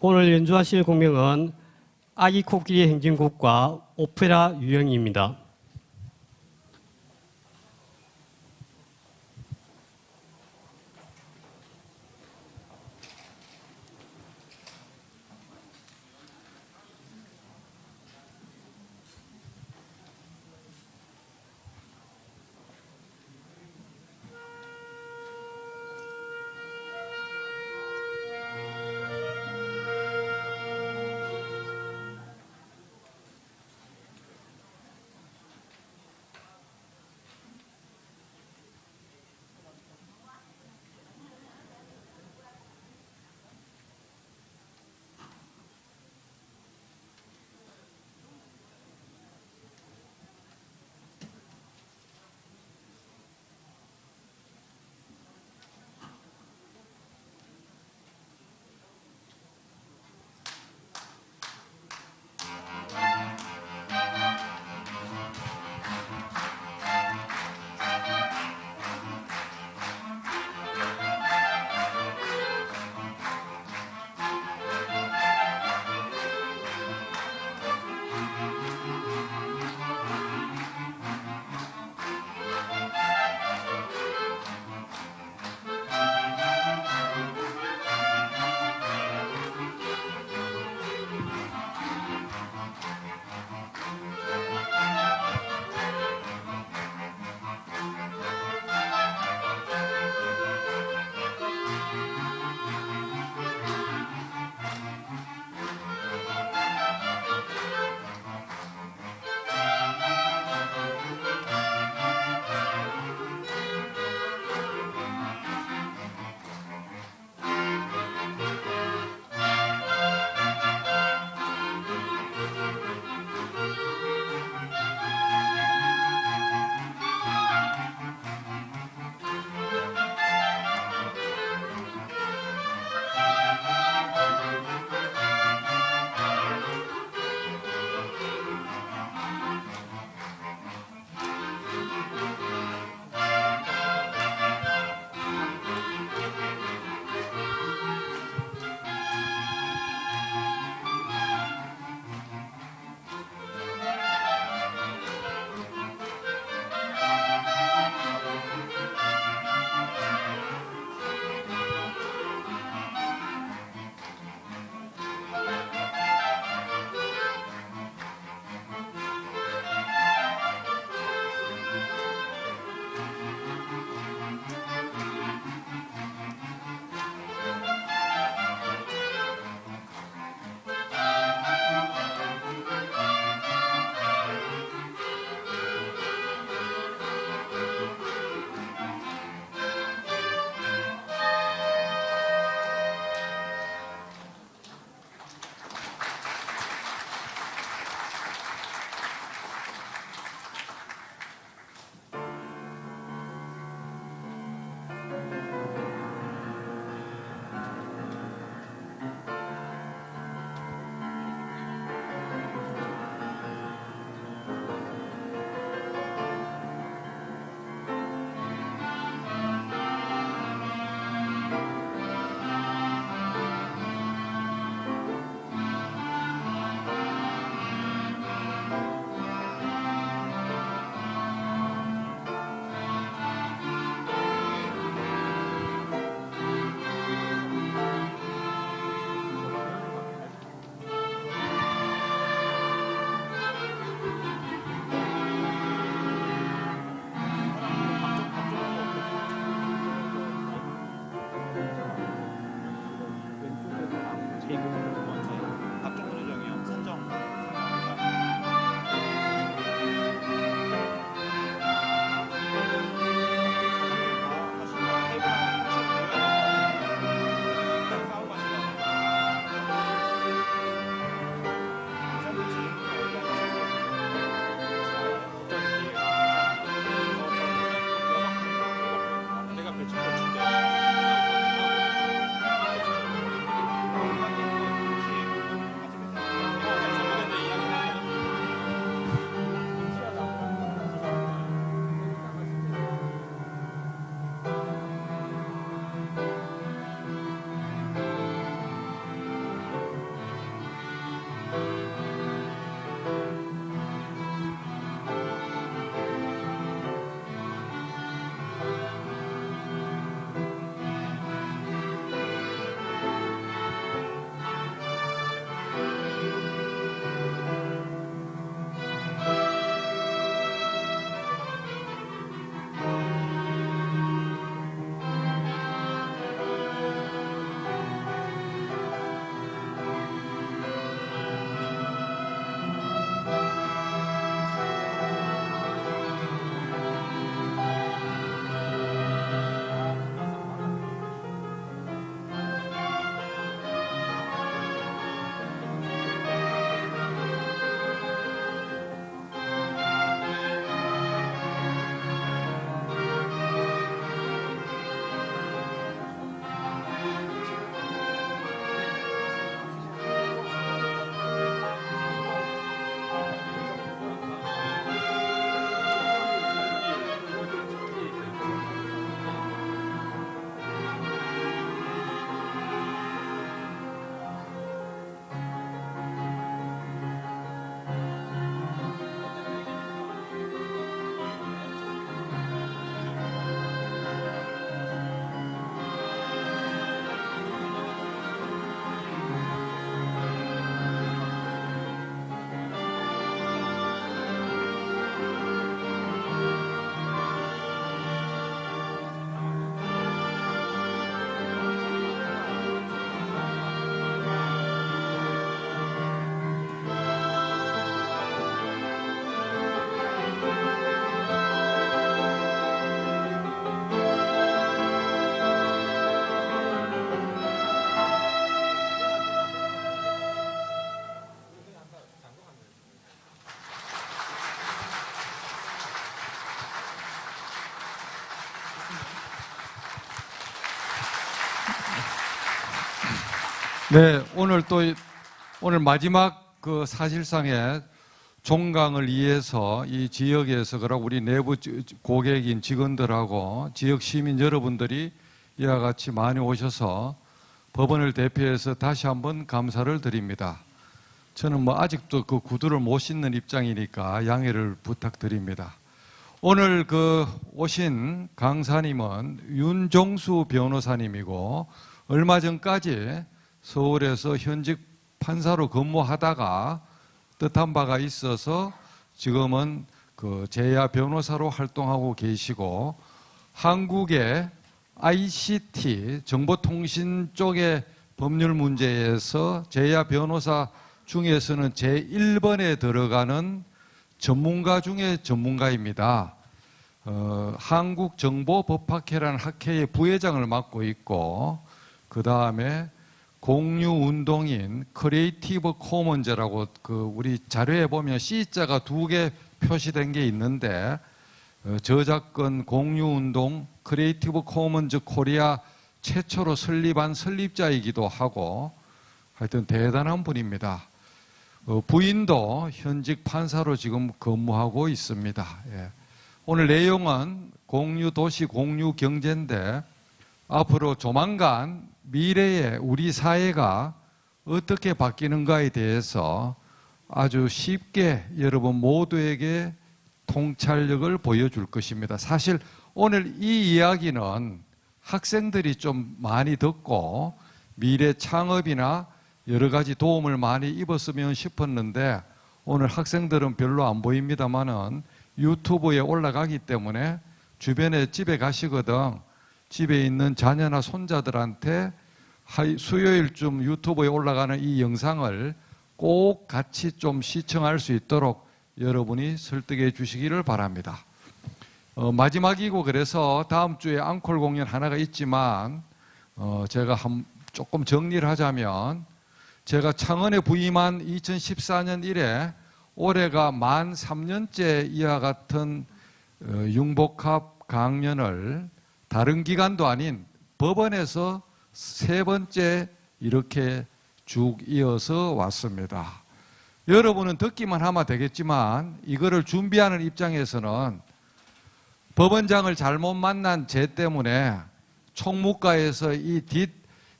오늘 연주하실 곡명은 아기 코끼리 행진곡과 오페라 유형입니다. 네, 오늘 마지막 그 사실상의 종강을 위해서 이 지역에서 그러고 우리 내부 고객인 직원들하고 지역 시민 여러분들이 이와 같이 많이 오셔서 법원을 대표해서 다시 한번 감사를 드립니다. 저는 아직도 그 구두를 못 신는 입장이니까 양해를 부탁드립니다. 오늘 오신 강사님은 윤종수 변호사님이고 얼마 전까지 서울에서 현직 판사로 근무하다가 뜻한 바가 있어서 지금은 재야 변호사로 활동하고 계시고 한국의 ICT 정보통신 쪽의 법률 문제에서 재야 변호사 중에서는 제1번에 들어가는 전문가 중에 전문가입니다. 한국정보법학회라는 학회의 부회장을 맡고 있고 그 다음에 공유운동인 크리에이티브 코먼즈라고 우리 자료에 보면 C자가 2개 표시된 게 있는데 저작권 공유운동 크리에이티브 코먼즈 코리아 최초로 설립한 설립자이기도 하고 하여튼 대단한 분입니다. 부인도 현직 판사로 지금 근무하고 있습니다. 예. 오늘 내용은 공유도시 공유경제인데 앞으로 조만간 미래의 우리 사회가 어떻게 바뀌는가에 대해서 아주 쉽게 여러분 모두에게 통찰력을 보여줄 것입니다. 사실 오늘 이 이야기는 학생들이 좀 많이 듣고 미래 창업이나 여러 가지 도움을 많이 입었으면 싶었는데 오늘 학생들은 별로 안 보입니다만은 유튜브에 올라가기 때문에 주변에 집에 가시거든 집에 있는 자녀나 손자들한테 수요일쯤 유튜브에 올라가는 이 영상을 꼭 같이 좀 시청할 수 있도록 여러분이 설득해 주시기를 바랍니다. 마지막이고 그래서 다음 주에 앙콜 공연 하나가 있지만 제가 조금 정리를 하자면 제가 창원에 부임한 2014년 이래 올해가 만 3년째 이와 같은 융복합 강연을 다른 기관도 아닌 법원에서 3번째 이렇게 쭉 이어서 왔습니다. 여러분은 듣기만 하면 되겠지만 이거를 준비하는 입장에서는 법원장을 잘못 만난 제 때문에 총무과에서 이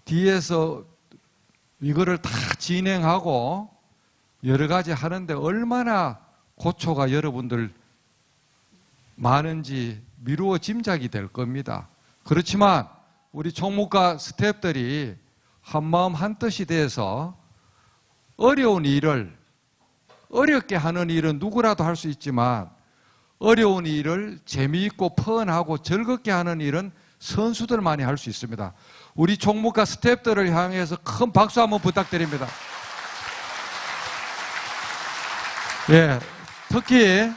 뒤에서 이거를 다 진행하고 여러 가지 하는데 얼마나 고초가 여러분들 많은지 미루어 짐작이 될 겁니다. 그렇지만 우리 총무과 스태프들이 한마음 한뜻이 돼서 어려운 일을 어렵게 하는 일은 누구라도 할 수 있지만 어려운 일을 재미있고 펀하고 즐겁게 하는 일은 선수들만이 할 수 있습니다. 우리 총무과 스태프들을 향해서 큰 박수 한번 부탁드립니다. 예, 특히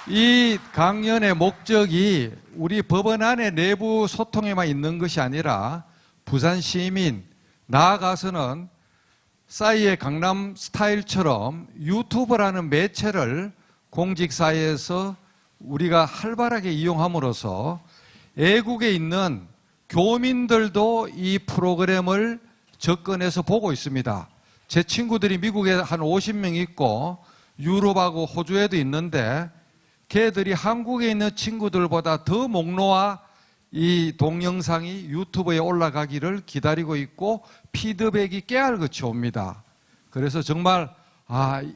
이 강연의 목적이 우리 법원 안에 내부 소통에만 있는 것이 아니라 부산 시민, 나아가서는 싸이의 강남 스타일처럼 유튜브라는 매체를 공직사회에서 우리가 활발하게 이용함으로써 애국에 있는 교민들도 이 프로그램을 접근해서 보고 있습니다. 제 친구들이 미국에 한 50명 있고 유럽하고 호주에도 있는데 걔들이 한국에 있는 친구들보다 더 목놓아 이 동영상이 유튜브에 올라가기를 기다리고 있고 피드백이 깨알같이 옵니다. 그래서 정말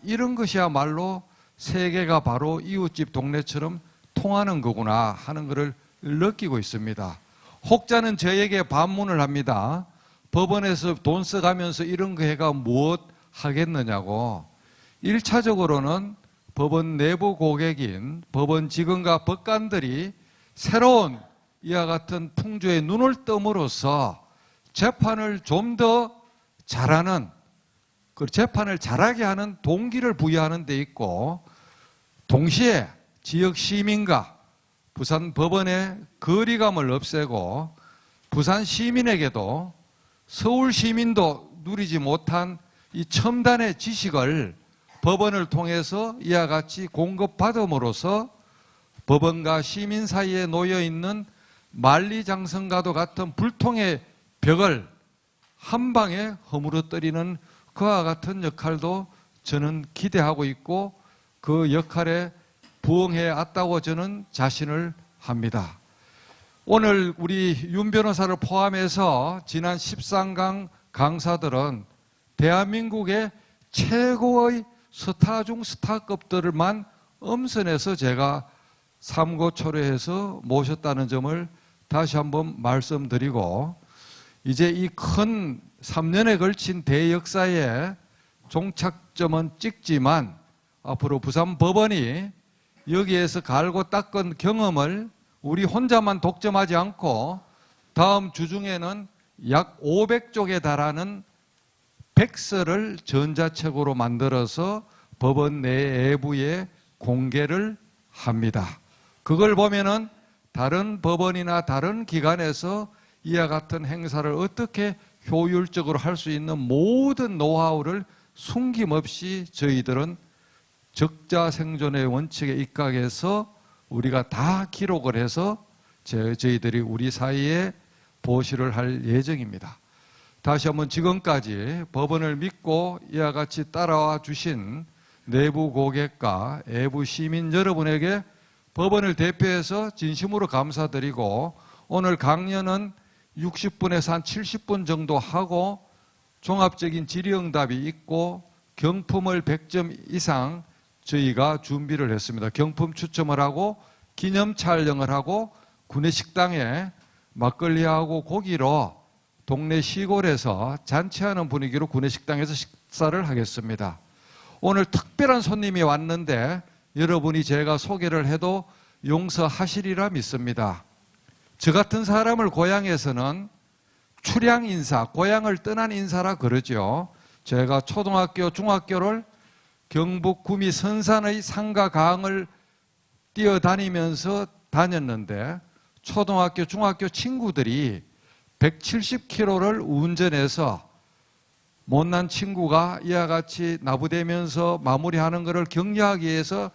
이런 것이야말로 세계가 바로 이웃집 동네처럼 통하는 거구나 하는 것을 느끼고 있습니다. 혹자는 저에게 반문을 합니다. 법원에서 돈 써가면서 이런 거 해가 무엇 하겠느냐고. 1차적으로는 법원 내부 고객인 법원 직원과 법관들이 새로운 이와 같은 풍조에 눈을 뜸으로써 재판을 좀 더 잘하는, 그 재판을 잘하게 하는 동기를 부여하는 데 있고, 동시에 지역 시민과 부산 법원의 거리감을 없애고 부산 시민에게도 서울 시민도 누리지 못한 이 첨단의 지식을 법원을 통해서 이와 같이 공급받음으로써 법원과 시민 사이에 놓여있는 만리장성과도 같은 불통의 벽을 한 방에 허물어뜨리는 그와 같은 역할도 저는 기대하고 있고 그 역할에 부응해 왔다고 저는 자신을 합니다. 오늘 우리 윤 변호사를 포함해서 지난 13강 강사들은 대한민국의 최고의 스타 중 스타급들만 엄선해서 제가 삼고초려해서 모셨다는 점을 다시 한번 말씀드리고, 이제 이 큰 3년에 걸친 대역사에 종착점은 찍지만 앞으로 부산법원이 여기에서 갈고 닦은 경험을 우리 혼자만 독점하지 않고 다음 주 중에는 약 500쪽에 달하는 백서를 전자책으로 만들어서 법원 내부에 공개를 합니다. 그걸 보면은 다른 법원이나 다른 기관에서 이와 같은 행사를 어떻게 효율적으로 할 수 있는 모든 노하우를 숨김없이 저희들은 적자 생존의 원칙에 입각해서 우리가 다 기록을 해서 저희들이 우리 사이에 보시를 할 예정입니다. 다시 한번 지금까지 법원을 믿고 이와 같이 따라와 주신 내부 고객과 외부 시민 여러분에게 법원을 대표해서 진심으로 감사드리고, 오늘 강연은 60분에서 한 70분 정도 하고 종합적인 질의응답이 있고 경품을 100점 이상 저희가 준비를 했습니다. 경품 추첨을 하고 기념 촬영을 하고 구내식당에 막걸리하고 고기로 동네 시골에서 잔치하는 분위기로 구내식당에서 식사를 하겠습니다. 오늘 특별한 손님이 왔는데 여러분이 제가 소개를 해도 용서하시리라 믿습니다. 저 같은 사람을 고향에서는 출향 인사, 고향을 떠난 인사라 그러죠. 제가 초등학교, 중학교를 경북 구미 선산의 산과 강을 뛰어다니면서 다녔는데 초등학교, 중학교 친구들이 170km를 운전해서 못난 친구가 이와 같이 나부대면서 마무리하는 것을 격려하기 위해서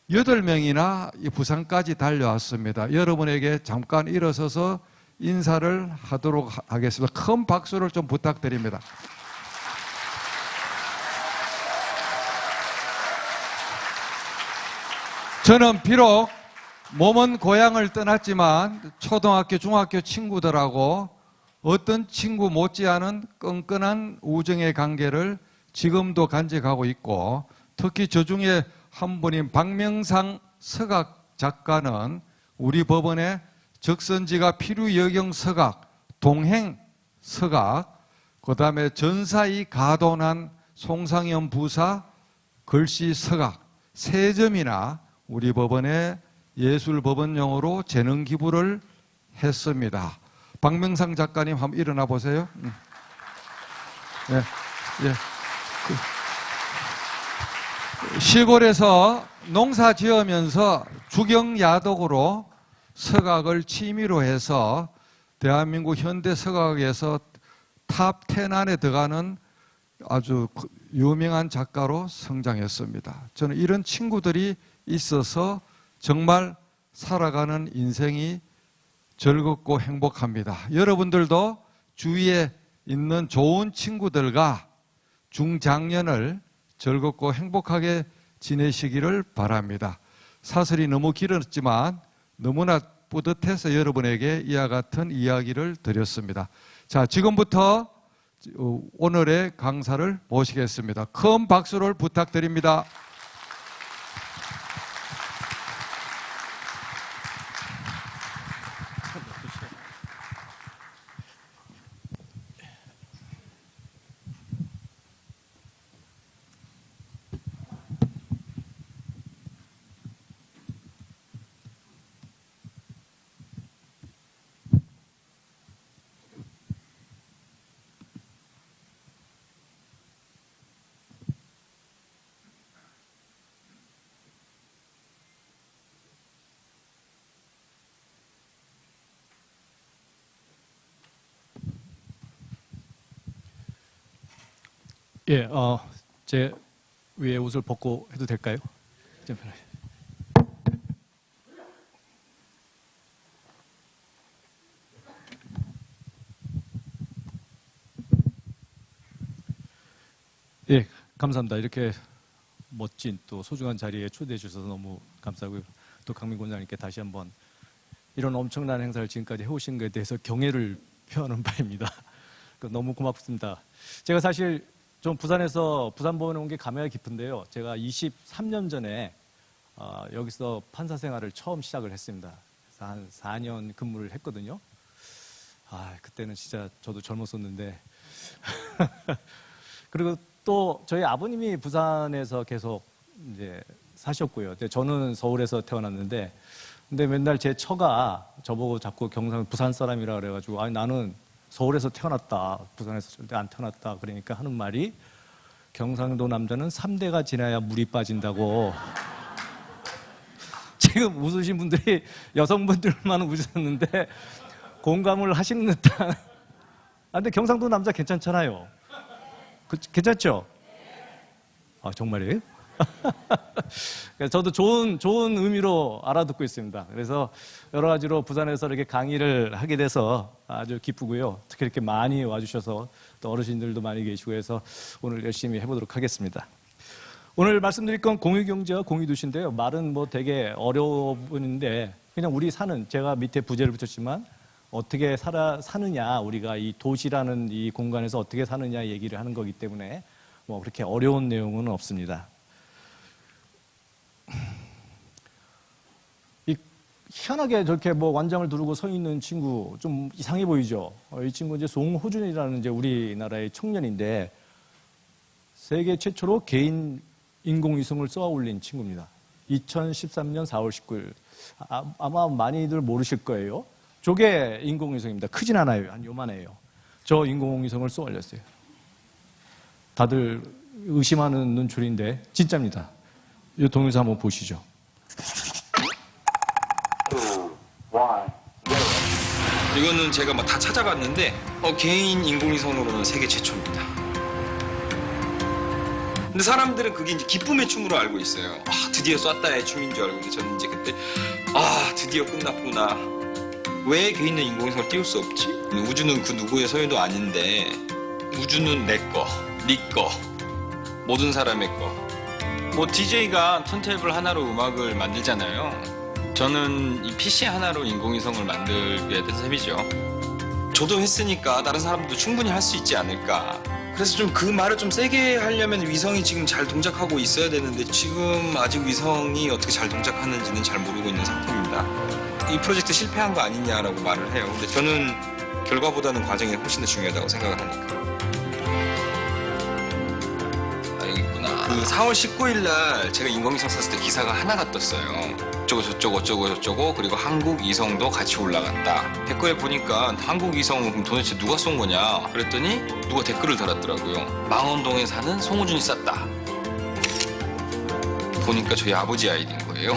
8명이나 부산까지 달려왔습니다. 여러분에게 잠깐 일어서서 인사를 하도록 하겠습니다. 큰 박수를 좀 부탁드립니다. 저는 비록 몸은 고향을 떠났지만 초등학교, 중학교 친구들하고 어떤 친구 못지않은 끈끈한 우정의 관계를 지금도 간직하고 있고, 특히 저 중에 한 분인 박명상 서각 작가는 우리 법원의 적선지가 필요여경 서각, 동행 서각, 그 다음에 전사이 가돈한 송상현 부사 글씨 서각 3점이나 우리 법원의 예술법원용으로 재능 기부를 했습니다. 박명상 작가님 한번 일어나 보세요. 예, 예. 시골에서 농사 지으면서 주경야독으로 서각을 취미로 해서 대한민국 현대 서각에서 탑 10 안에 들어가는 아주 유명한 작가로 성장했습니다. 저는 이런 친구들이 있어서 정말 살아가는 인생이 즐겁고 행복합니다. 여러분들도 주위에 있는 좋은 친구들과 중장년을 즐겁고 행복하게 지내시기를 바랍니다. 사설이 너무 길었지만 너무나 뿌듯해서 여러분에게 이와 같은 이야기를 드렸습니다. 자, 지금부터 오늘의 강사를 모시겠습니다. 큰 박수를 부탁드립니다. 예, 제 위에 옷을 벗고 해도 될까요? 좀 편하게. 예, 감사합니다. 이렇게 멋진 또 소중한 자리에 초대해 주셔서 너무 감사하고요. 또 강민구 원장님께 다시 한번 이런 엄청난 행사를 지금까지 해오신 것에 대해서 경애를 표하는 바입니다. 너무 고맙습니다. 제가 사실 좀 부산에서 부산법원에 온 게 감회가 깊은데요. 제가 23년 전에 여기서 판사 생활을 처음 시작을 했습니다. 그래서 한 4년 근무를 했거든요. 그때는 진짜 저도 젊었었는데. 그리고 또 저희 아버님이 부산에서 계속 이제 사셨고요. 근데 저는 서울에서 태어났는데, 근데 맨날 제 처가 저보고 자꾸 부산 사람이라 그래가지고, 나는 서울에서 태어났다. 부산에서 절대 안 태어났다. 그러니까 하는 말이 경상도 남자는 3대가 지나야 물이 빠진다고. 지금 웃으신 분들이 여성분들만 웃으셨는데 공감을 하시는 듯한. 근데 경상도 남자 괜찮잖아요. 괜찮죠? 정말이에요? 저도 좋은 의미로 알아듣고 있습니다. 그래서 여러 가지로 부산에서 이렇게 강의를 하게 돼서 아주 기쁘고요. 특히 이렇게 많이 와주셔서 또 어르신들도 많이 계시고 해서 오늘 열심히 해보도록 하겠습니다. 오늘 말씀드릴 건 공유경제와 공유도시인데요. 말은 뭐 되게 어려운데 그냥 제가 밑에 부제를 붙였지만 어떻게 사느냐, 우리가 이 도시라는 이 공간에서 어떻게 사느냐 얘기를 하는 거기 때문에 뭐 그렇게 어려운 내용은 없습니다. 희한하게 저렇게 뭐 완장을 두르고 서 있는 친구 좀 이상해 보이죠? 이 친구 이제 송호준이라는 이제 우리나라의 청년인데 세계 최초로 개인 인공위성을 쏘아 올린 친구입니다. 2013년 4월 19일. 아마 많이들 모르실 거예요. 저게 인공위성입니다. 크진 않아요. 한 요만해요. 저 인공위성을 쏘아 올렸어요. 다들 의심하는 눈초리인데 진짜입니다. 이 동영상 한번 보시죠. 이거는 제가 막 다 찾아봤는데 개인 인공위성으로는 세계 최초입니다. 근데 사람들은 그게 이제 기쁨의 춤으로 알고 있어요. 드디어 쐈다의 춤인 줄 알고. 근데 저는 이제 그때 드디어 끝났구나. 왜 개인은 인공위성을 띄울 수 없지? 우주는 그 누구의 소유도 아닌데 우주는 내 거, 네 거, 모든 사람의 거. 뭐 DJ가 턴테이블 하나로 음악을 만들잖아요. 저는 이 PC 하나로 인공위성을 만들게 된 셈이죠. 저도 했으니까 다른 사람들도 충분히 할 수 있지 않을까. 그래서 좀 그 말을 좀 세게 하려면 위성이 지금 잘 동작하고 있어야 되는데 지금 아직 위성이 어떻게 잘 동작하는지는 잘 모르고 있는 상태입니다. 이 프로젝트 실패한 거 아니냐라고 말을 해요. 근데 저는 결과보다는 과정이 훨씬 더 중요하다고 생각을 하니까. 여기 있구나. 그 4월 19일 날 제가 인공위성 쐈을 때 기사가 하나가 떴어요. 어쩌고 그리고 한국 이성도 같이 올라갔다. 댓글에 보니까 한국 이성은 그럼 도대체 누가 쏜 거냐 그랬더니 누가 댓글을 달았더라고요. 망원동에 사는 송우준이 쐈다. 보니까 저희 아버지 아이디인 거예요.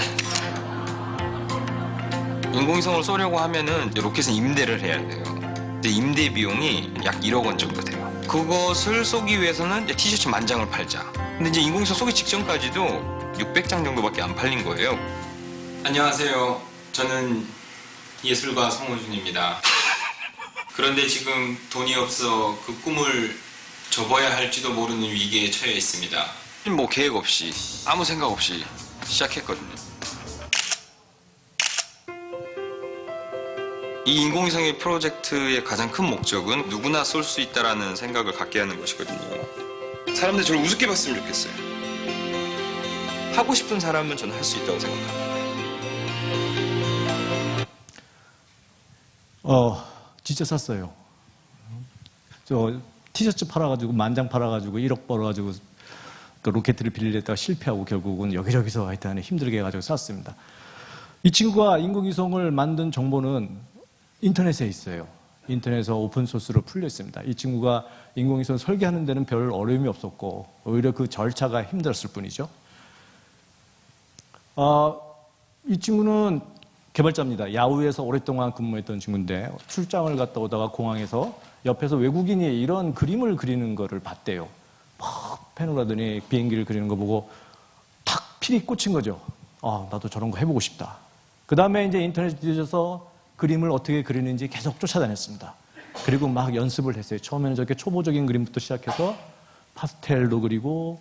인공위성을 쏘려고 하면은 로켓은 임대를 해야 돼요. 근데 임대 비용이 약 1억 원 정도 돼요. 그것을 쏘기 위해서는 이제 티셔츠 10,000장을 팔자. 근데 이제 인공위성 쏘기 직전까지도 600장 정도밖에 안 팔린 거예요. 안녕하세요. 저는 예술가 송호준입니다. 그런데 지금 돈이 없어 그 꿈을 접어야 할지도 모르는 위기에 처해 있습니다. 뭐 계획 없이 아무 생각 없이 시작했거든요. 이 인공위성의 프로젝트의 가장 큰 목적은 누구나 쏠 수 있다는 생각을 갖게 하는 것이거든요. 사람들이 저를 우습게 봤으면 좋겠어요. 하고 싶은 사람은 저는 할 수 있다고 생각합니다. 진짜 샀어요. 저 티셔츠 팔아가지고 10,000장 팔아가지고 1억 벌어가지고 또 로켓을 빌리려다가 실패하고 결국은 여기저기서 하여튼 힘들게 해가지고 샀습니다. 이 친구가 인공위성을 만든 정보는 인터넷에 있어요. 인터넷에서 오픈소스로 풀려 있습니다. 이 친구가 인공위성 설계하는 데는 별 어려움이 없었고 오히려 그 절차가 힘들었을 뿐이죠. 이 친구는 개발자입니다. 야후에서 오랫동안 근무했던 친구인데 출장을 갔다 오다가 공항에서 옆에서 외국인이 이런 그림을 그리는 거를 봤대요. 막 펜을 하더니 비행기를 그리는 거 보고 탁 필이 꽂힌 거죠. 나도 저런 거 해보고 싶다. 그 다음에 이제 인터넷에 뒤져서 그림을 어떻게 그리는지 계속 쫓아다녔습니다. 그리고 막 연습을 했어요. 처음에는 저렇게 초보적인 그림부터 시작해서 파스텔로 그리고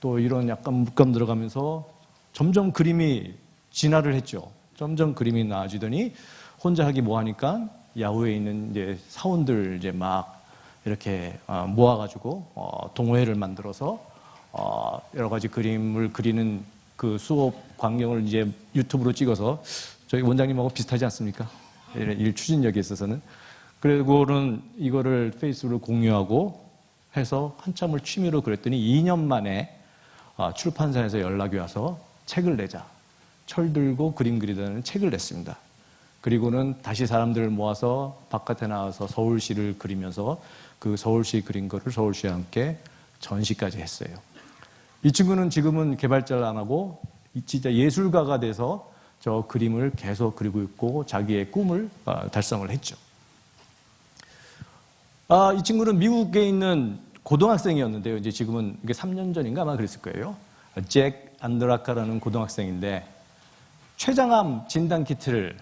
또 이런 약간 물감 들어가면서 점점 그림이 진화를 했죠. 점점 그림이 나아지더니 혼자 하기 뭐하니까 야후에 있는 이제 사원들 이제 막 이렇게 모아가지고 동호회를 만들어서 여러 가지 그림을 그리는 그 수업 광경을 이제 유튜브로 찍어서 저희 원장님하고 비슷하지 않습니까? 일 추진력에 있어서는. 그리고는 이거를 페이스북으로 공유하고 해서 한참을 취미로 그랬더니 2년 만에 출판사에서 연락이 와서 책을 내자. 철 들고 그림 그리다는 책을 냈습니다. 그리고는 다시 사람들을 모아서 바깥에 나와서 서울시를 그리면서 그 서울시 그린 거를 서울시와 함께 전시까지 했어요. 이 친구는 지금은 개발자를 안 하고 진짜 예술가가 돼서 저 그림을 계속 그리고 있고 자기의 꿈을 달성을 했죠. 이 친구는 미국에 있는 고등학생이었는데요. 이제 지금은 이게 3년 전인가 아마 그랬을 거예요. 잭 안드라카라는 고등학생인데 췌장암 진단 키트를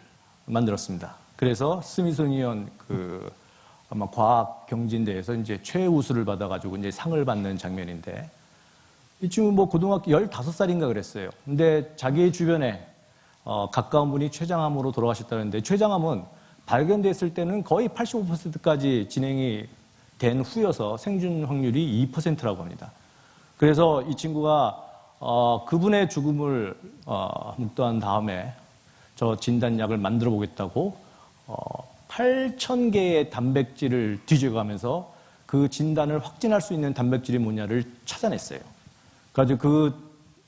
만들었습니다. 그래서 스미소니언 아마 과학 경진대에서 이제 최우수를 받아가지고 이제 상을 받는 장면인데 이 친구 뭐 고등학교 15살인가 그랬어요. 근데 자기 주변에 가까운 분이 췌장암으로 돌아가셨다는데 췌장암은 발견됐을 때는 거의 85%까지 진행이 된 후여서 생존 확률이 2%라고 합니다. 그래서 이 친구가 그분의 죽음을 묵도한 다음에 저 진단약을 만들어 보겠다고 8,000개의 단백질을 뒤져가면서 그 진단을 확진할 수 있는 단백질이 뭐냐를 찾아냈어요. 그래서 그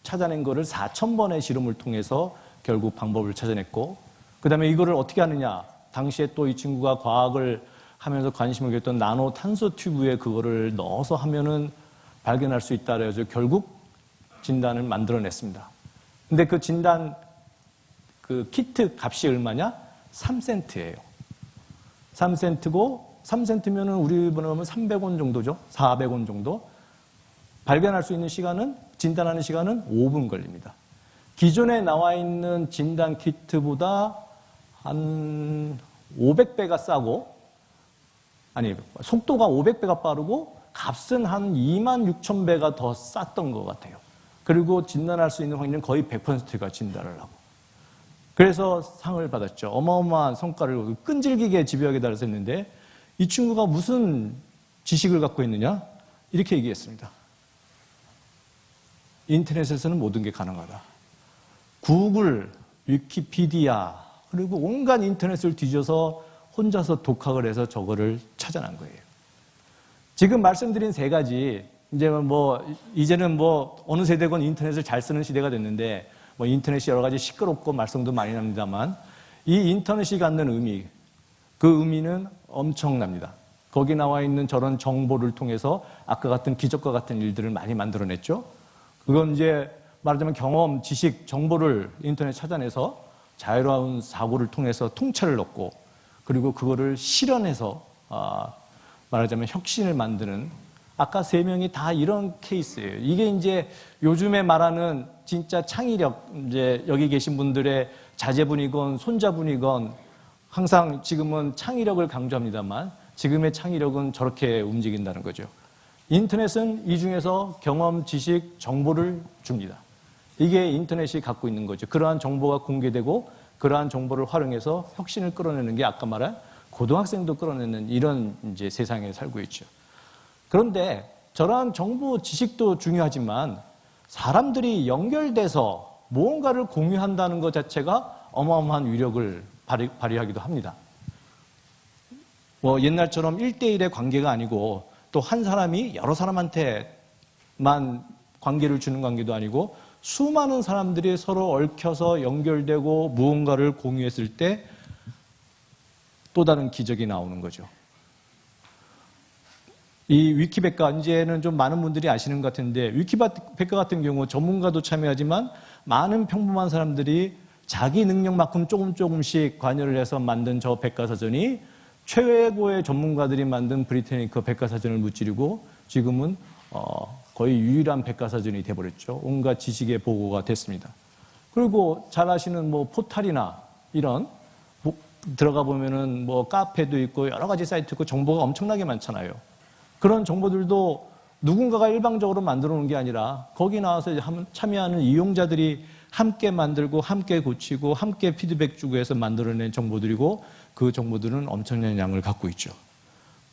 찾아낸 거를 4,000번의 실험을 통해서 결국 방법을 찾아냈고 그 다음에 이거를 어떻게 하느냐. 당시에 또 이 친구가 과학을 하면서 관심을 갖던 나노 탄소 튜브에 그거를 넣어서 하면은 발견할 수 있다 그래서 결국 진단을 만들어냈습니다. 근데 그 진단 그 키트 값이 얼마냐? 3센트예요. 3센트고 3센트면은 우리 번호면 300원 정도죠. 400원 정도. 발견할 수 있는 시간은 진단하는 시간은 5분 걸립니다. 기존에 나와 있는 진단 키트보다 한 500배가 싸고 아니 속도가 500배가 빠르고 값은 한 26,000배가 더 쌌던 것 같아요. 그리고 진단할 수 있는 확률은 거의 100%가 진단을 하고 그래서 상을 받았죠. 어마어마한 성과를 끈질기게 집요하게 달성했는데 이 친구가 무슨 지식을 갖고 있느냐? 이렇게 얘기했습니다. 인터넷에서는 모든 게 가능하다. 구글, 위키피디아 그리고 온갖 인터넷을 뒤져서 혼자서 독학을 해서 저거를 찾아낸 거예요. 지금 말씀드린 세 가지 이제는 어느 세대건 인터넷을 잘 쓰는 시대가 됐는데 인터넷이 여러 가지 시끄럽고 말썽도 많이 납니다만 이 인터넷이 갖는 의미, 그 의미는 엄청납니다. 거기 나와 있는 저런 정보를 통해서 아까 같은 기적과 같은 일들을 많이 만들어냈죠. 그건 이제 말하자면 경험, 지식, 정보를 인터넷 찾아내서 자유로운 사고를 통해서 통찰을 얻고 그리고 그거를 실현해서 말하자면 혁신을 만드는 아까 세 명이 다 이런 케이스예요. 이게 이제 요즘에 말하는 진짜 창의력, 이제 여기 계신 분들의 자제분이건 손자분이건 항상 지금은 창의력을 강조합니다만 지금의 창의력은 저렇게 움직인다는 거죠. 인터넷은 이 중에서 경험, 지식, 정보를 줍니다. 이게 인터넷이 갖고 있는 거죠. 그러한 정보가 공개되고 그러한 정보를 활용해서 혁신을 끌어내는 게 아까 말한 고등학생도 끌어내는 이런 이제 세상에 살고 있죠. 그런데 저러한 정보, 지식도 중요하지만 사람들이 연결돼서 무언가를 공유한다는 것 자체가 어마어마한 위력을 발휘하기도 합니다. 옛날처럼 1대1의 관계가 아니고 또 한 사람이 여러 사람한테만 관계를 주는 관계도 아니고 수많은 사람들이 서로 얽혀서 연결되고 무언가를 공유했을 때 또 다른 기적이 나오는 거죠. 이 위키백과 이제는 좀 많은 분들이 아시는 것 같은데 위키백과 같은 경우 전문가도 참여하지만 많은 평범한 사람들이 자기 능력만큼 조금씩 관여를 해서 만든 저 백과사전이 최고의 전문가들이 만든 브리테니커 백과사전을 무찌르고 지금은 거의 유일한 백과사전이 돼버렸죠. 온갖 지식의 보고가 됐습니다. 그리고 잘 아시는 포탈이나 이런 들어가 보면은 카페도 있고 여러 가지 사이트 있고 정보가 엄청나게 많잖아요. 그런 정보들도 누군가가 일방적으로 만들어 놓은 게 아니라 거기 나와서 이제 참여하는 이용자들이 함께 만들고 함께 고치고 함께 피드백 주고 해서 만들어낸 정보들이고 그 정보들은 엄청난 양을 갖고 있죠.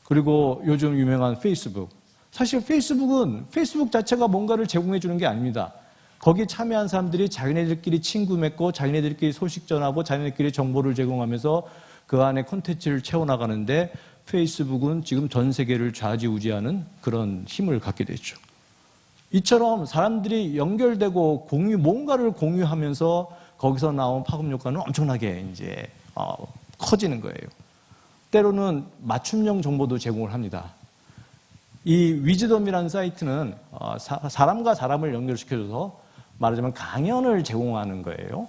그리고 요즘 유명한 페이스북. 사실 페이스북은 페이스북 자체가 뭔가를 제공해 주는 게 아닙니다. 거기 참여한 사람들이 자기네들끼리 친구 맺고 자기네들끼리 소식 전하고 자기네들끼리 정보를 제공하면서 그 안에 콘텐츠를 채워나가는데 페이스북은 지금 전 세계를 좌지우지하는 그런 힘을 갖게 됐죠. 이처럼 사람들이 연결되고 뭔가를 공유하면서 거기서 나온 파급 효과는 엄청나게 이제 커지는 거예요. 때로는 맞춤형 정보도 제공을 합니다. 이 위즈덤이라는 사이트는 사람과 사람을 연결시켜줘서 말하자면 강연을 제공하는 거예요.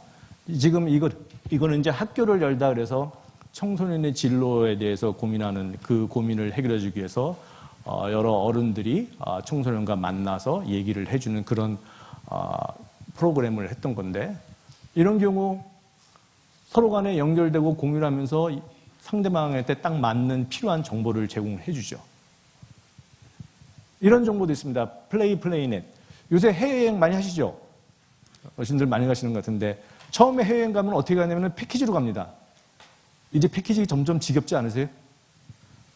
지금 이거는 이제 학교를 열다 그래서 청소년의 진로에 대해서 고민하는 그 고민을 해결해 주기 위해서 여러 어른들이 청소년과 만나서 얘기를 해주는 그런 프로그램을 했던 건데 이런 경우 서로 간에 연결되고 공유를 하면서 상대방한테 딱 맞는 필요한 정보를 제공해 주죠. 이런 정보도 있습니다. 플레이넷. 요새 해외여행 많이 하시죠? 어르신들 많이 가시는 것 같은데 처음에 해외여행 가면 어떻게 가냐면 패키지로 갑니다. 이제 패키지 점점 지겹지 않으세요?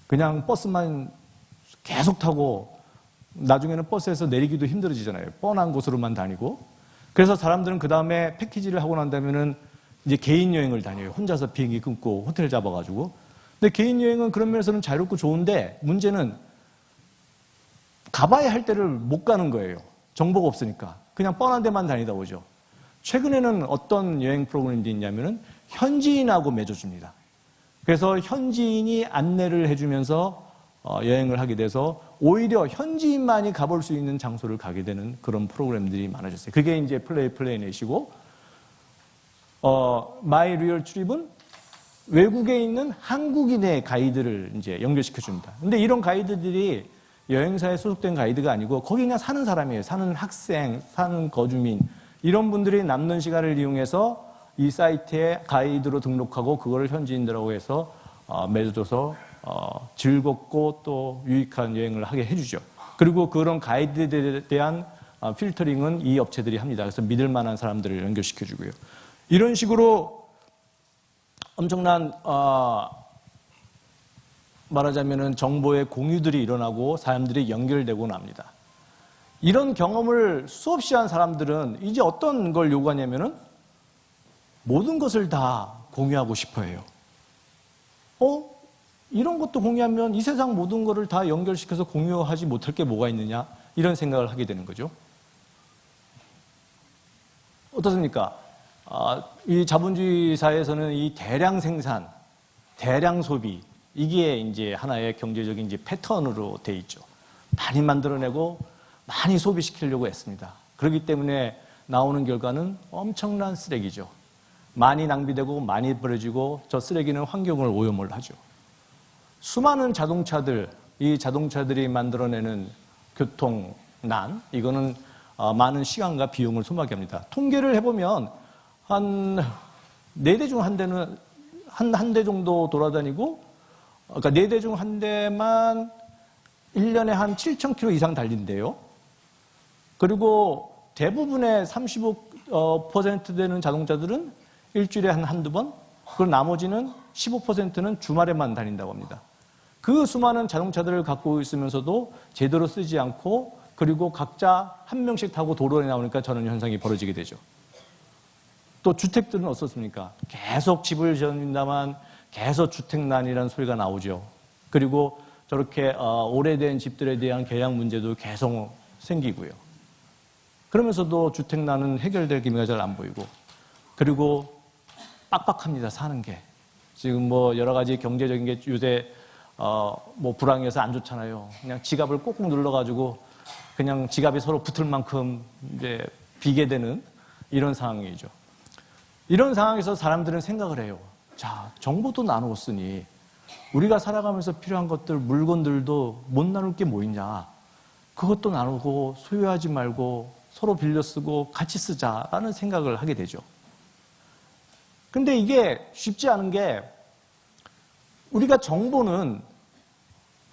그냥 버스만 계속 타고 나중에는 버스에서 내리기도 힘들어지잖아요. 뻔한 곳으로만 다니고. 그래서 사람들은 그 다음에 패키지를 하고 난 다음에는 이제 개인 여행을 다녀요. 혼자서 비행기 끊고 호텔 잡아가지고. 근데 개인 여행은 그런 면에서는 자유롭고 좋은데 문제는 가봐야 할 때를 못 가는 거예요. 정보가 없으니까. 그냥 뻔한 데만 다니다 오죠. 최근에는 어떤 여행 프로그램이 있냐면은 현지인하고 맺어줍니다. 그래서 현지인이 안내를 해주면서 여행을 하게 돼서 오히려 현지인만이 가볼 수 있는 장소를 가게 되는 그런 프로그램들이 많아졌어요. 그게 이제 플레이넷이고, 마이 리얼 트립은 외국에 있는 한국인의 가이드를 이제 연결시켜 줍니다. 근데 이런 가이드들이 여행사에 소속된 가이드가 아니고 거기 그냥 사는 사람이에요. 사는 학생, 사는 거주민 이런 분들이 남는 시간을 이용해서 이 사이트에 가이드로 등록하고 그거를 현지인들하고 해서 맺어줘서 즐겁고 또 유익한 여행을 하게 해주죠. 그리고 그런 가이드에 대한 필터링은 이 업체들이 합니다. 그래서 믿을 만한 사람들을 연결시켜주고요. 이런 식으로 엄청난 말하자면은 정보의 공유들이 일어나고 사람들이 연결되고 납니다. 이런 경험을 수없이 한 사람들은 이제 어떤 걸 요구하냐면은 모든 것을 다 공유하고 싶어 해요. 이런 것도 공유하면 이 세상 모든 것을 다 연결시켜서 공유하지 못할 게 뭐가 있느냐? 이런 생각을 하게 되는 거죠. 어떻습니까? 이 자본주의 사회에서는 이 대량 생산, 대량 소비, 이게 이제 하나의 경제적인 이제 패턴으로 돼 있죠. 많이 만들어내고 많이 소비시키려고 했습니다. 그렇기 때문에 나오는 결과는 엄청난 쓰레기죠. 많이 낭비되고 많이 버려지고 저 쓰레기는 환경을 오염을 하죠. 수많은 자동차들, 이 자동차들이 만들어내는 교통난, 이거는 많은 시간과 비용을 소모하게 합니다. 통계를 해보면 한 4대 중 한 대는 한 대 정도 돌아다니고, 그러니까 4대 중 한 대만 1년에 한 7,000km 이상 달린대요. 그리고 대부분의 35% 되는 자동차들은 일주일에 한두 번, 그리고 나머지는 15%는 주말에만 다닌다고 합니다. 그 수많은 자동차들을 갖고 있으면서도 제대로 쓰지 않고 그리고 각자 한 명씩 타고 도로에 나오니까 저런 현상이 벌어지게 되죠. 또 주택들은 어떻습니까? 계속 집을 지어준다만 계속 주택난이라는 소리가 나오죠. 그리고 저렇게 오래된 집들에 대한 계약 문제도 계속 생기고요. 그러면서도 주택난은 해결될 기미가 잘 안 보이고, 그리고 빡빡합니다, 사는 게. 지금 뭐 여러 가지 경제적인 게 요새 뭐 불황이어서 안 좋잖아요. 그냥 지갑을 꾹꾹 눌러가지고 그냥 지갑이 서로 붙을 만큼 이제 비게 되는 이런 상황이죠. 이런 상황에서 사람들은 생각을 해요. 자, 정보도 나누었으니 우리가 살아가면서 필요한 것들, 물건들도 못 나눌 게 뭐 있냐. 그것도 나누고 소유하지 말고 서로 빌려 쓰고 같이 쓰자라는 생각을 하게 되죠. 근데 이게 쉽지 않은 게 우리가 정보는,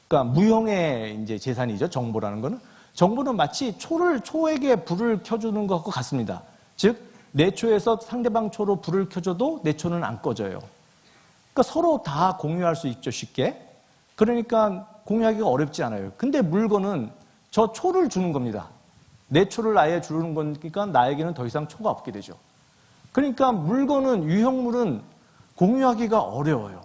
그러니까 무형의 이제 재산이죠. 정보라는 거는 정부는 마치 초에게 불을 켜주는 것과 같습니다. 즉, 내 초에서 상대방 초로 불을 켜줘도 내 초는 안 꺼져요. 그러니까 서로 다 공유할 수 있죠, 쉽게. 그러니까 공유하기가 어렵지 않아요. 근데 물건은 저 초를 주는 겁니다. 내 초를 아예 주는 거니까 나에게는 더 이상 초가 없게 되죠. 그러니까 물건은, 유형물은 공유하기가 어려워요.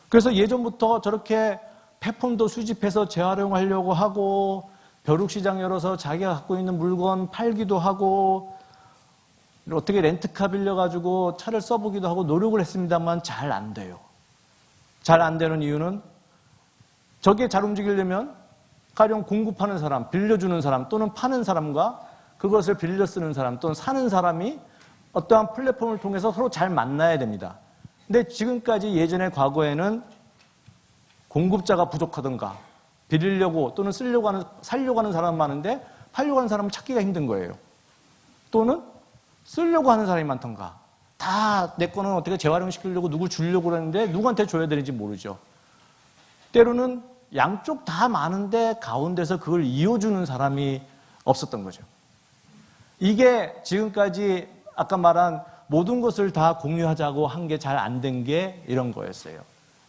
그래서 예전부터 저렇게 폐품도 수집해서 재활용하려고 하고, 벼룩시장 열어서 자기가 갖고 있는 물건 팔기도 하고, 어떻게 렌트카 빌려가지고 차를 써보기도 하고 노력을 했습니다만 잘 안 돼요. 잘 안 되는 이유는 저게 잘 움직이려면 가령 공급하는 사람, 빌려주는 사람 또는 파는 사람과 그것을 빌려 쓰는 사람 또는 사는 사람이 어떠한 플랫폼을 통해서 서로 잘 만나야 됩니다. 근데 지금까지 예전의 과거에는 공급자가 부족하던가 빌리려고 또는 살려고 하는 사람은 많은데 팔려고 하는 사람은 찾기가 힘든 거예요. 또는 쓰려고 하는 사람이 많던가. 다 내 거는 어떻게 재활용시키려고 누구 주려고 그러는데 누구한테 줘야 되는지 모르죠. 때로는 양쪽 다 많은데 가운데서 그걸 이어주는 사람이 없었던 거죠. 이게 지금까지 아까 말한 모든 것을 다 공유하자고 한 게 잘 안 된 게 이런 거였어요.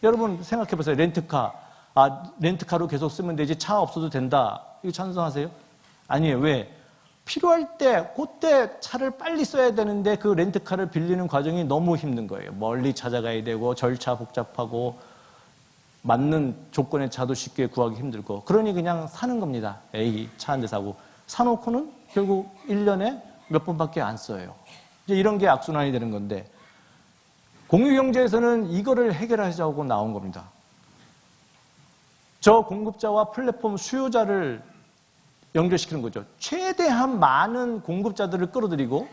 여러분 생각해 보세요. 렌트카로 계속 쓰면 되지 차 없어도 된다. 이거 찬성하세요? 아니에요. 왜? 필요할 때 그때 차를 빨리 써야 되는데 그 렌트카를 빌리는 과정이 너무 힘든 거예요. 멀리 찾아가야 되고 절차 복잡하고 맞는 조건의 차도 쉽게 구하기 힘들고 그러니 그냥 사는 겁니다. 에이, 차 한 대 사고 사놓고는 결국 1년에 몇 번밖에 안 써요. 이제 이런 게 악순환이 되는 건데 공유경제에서는 이거를 해결하자고 나온 겁니다. 저 공급자와 플랫폼 수요자를 연결시키는 거죠. 최대한 많은 공급자들을 끌어들이고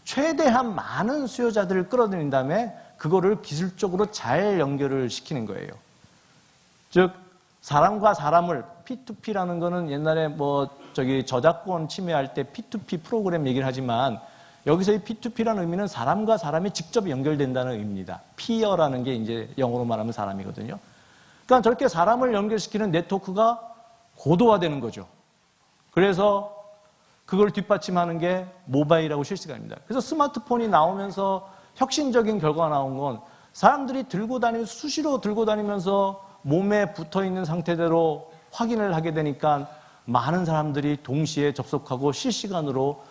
최대한 많은 수요자들을 끌어들인 다음에 그거를 기술적으로 잘 연결을 시키는 거예요. 즉 사람과 사람을 P2P라는 거는 옛날에 저작권 침해할 때 P2P 프로그램 얘기를 하지만 여기서 이 P2P라는 의미는 사람과 사람이 직접 연결된다는 의미입니다. peer라는 게 이제 영어로 말하면 사람이거든요. 그러니까 저렇게 사람을 연결시키는 네트워크가 고도화되는 거죠. 그래서 그걸 뒷받침하는 게 모바일하고 실시간입니다. 그래서 스마트폰이 나오면서 혁신적인 결과가 나온 건 사람들이 수시로 들고 다니면서 몸에 붙어 있는 상태대로 확인을 하게 되니까 많은 사람들이 동시에 접속하고 실시간으로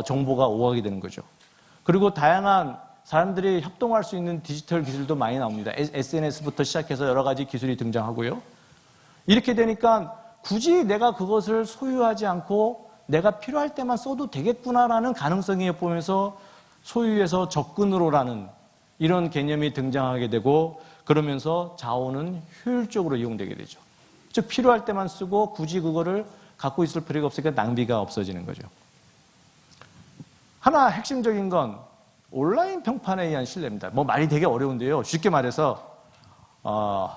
정보가 오가게 되는 거죠. 그리고 다양한 사람들이 협동할 수 있는 디지털 기술도 많이 나옵니다. SNS부터 시작해서 여러 가지 기술이 등장하고요. 이렇게 되니까 굳이 내가 그것을 소유하지 않고 내가 필요할 때만 써도 되겠구나라는 가능성이 보면서 소유에서 접근으로라는 이런 개념이 등장하게 되고 그러면서 자원은 효율적으로 이용되게 되죠. 즉 필요할 때만 쓰고 굳이 그거를 갖고 있을 필요가 없으니까 낭비가 없어지는 거죠. 하나 핵심적인 건 온라인 평판에 의한 신뢰입니다. 말이 되게 어려운데요. 쉽게 말해서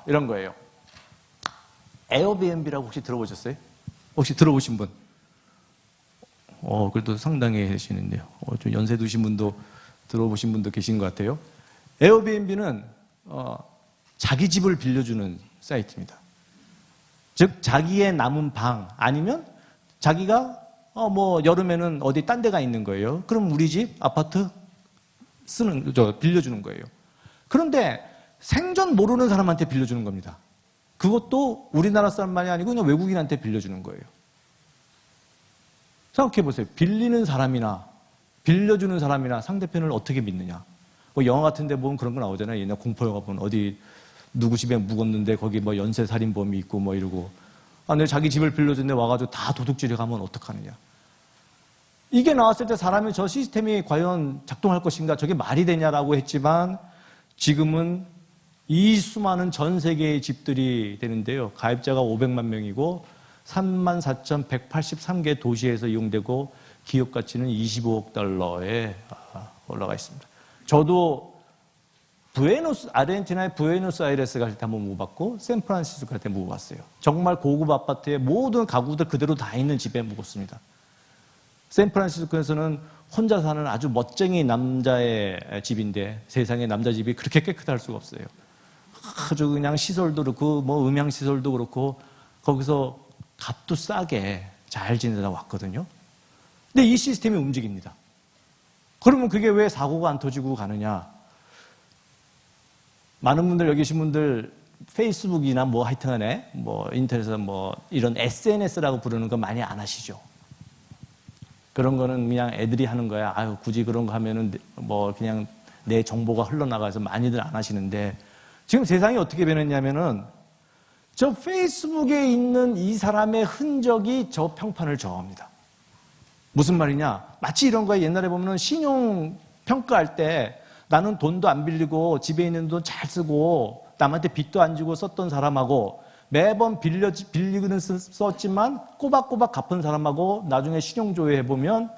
이런 거예요. 에어비앤비라고 혹시 들어보셨어요? 혹시 들어보신 분? 그래도 상당히 계시는데요. 좀 연세 드신 분도 들어보신 분도 계신 것 같아요. 에어비앤비는 자기 집을 빌려주는 사이트입니다. 즉 자기의 남은 방 아니면 자기가 여름에는 어디 딴 데가 있는 거예요. 그럼 우리 집 아파트 빌려주는 거예요. 그런데 생전 모르는 사람한테 빌려주는 겁니다. 그것도 우리나라 사람만이 아니고 그냥 외국인한테 빌려주는 거예요. 생각해 보세요. 빌리는 사람이나 빌려주는 사람이나 상대편을 어떻게 믿느냐. 영화 같은 데 보면 그런 거 나오잖아요. 옛날 공포 영화 보면 어디 누구 집에 묵었는데 거기 연쇄살인범이 있고 이러고 내 자기 집을 빌려줬는데 와가지고 다 도둑질해 가면 어떡하느냐. 이게 나왔을 때 사람이 저 시스템이 과연 작동할 것인가 저게 말이 되냐라고 했지만 지금은 이 수많은 전 세계의 집들이 되는데요. 가입자가 500만 명이고 34,183개 도시에서 이용되고 기업 가치는 25억 달러에 올라가 있습니다. 저도 아르헨티나의 부에노스아이레스 갈 때 한번 묵어봤고 샌프란시스코 갈 때 묵어봤어요. 정말 고급 아파트에 모든 가구들 그대로 다 있는 집에 묵었습니다. 샌프란시스코에서는 혼자 사는 아주 멋쟁이 남자의 집인데 세상에 남자 집이 그렇게 깨끗할 수가 없어요. 아주 그냥 시설도 그렇고 음향 시설도 그렇고 거기서 값도 싸게 잘 지내다 왔거든요. 근데 이 시스템이 움직입니다. 그러면 그게 왜 사고가 안 터지고 가느냐? 많은 분들, 여기 계신 분들 페이스북이나 뭐 하여튼간에 뭐 인터넷에서 뭐 이런 SNS라고 부르는 거 많이 안 하시죠? 그런 거는 그냥 애들이 하는 거야. 아유, 굳이 그런 거 하면은 뭐 그냥 내 정보가 흘러나가서 많이들 안 하시는데, 지금 세상이 어떻게 변했냐면은 저 페이스북에 있는 이 사람의 흔적이 저 평판을 정합니다. 무슨 말이냐? 마치 이런 거에 옛날에 보면은 신용 평가할 때 나는 돈도 안 빌리고 집에 있는 돈 잘 쓰고 남한테 빚도 안 지고 썼던 사람하고 매번 빌리고는 썼지만 꼬박꼬박 갚은 사람하고 나중에 신용조회 해보면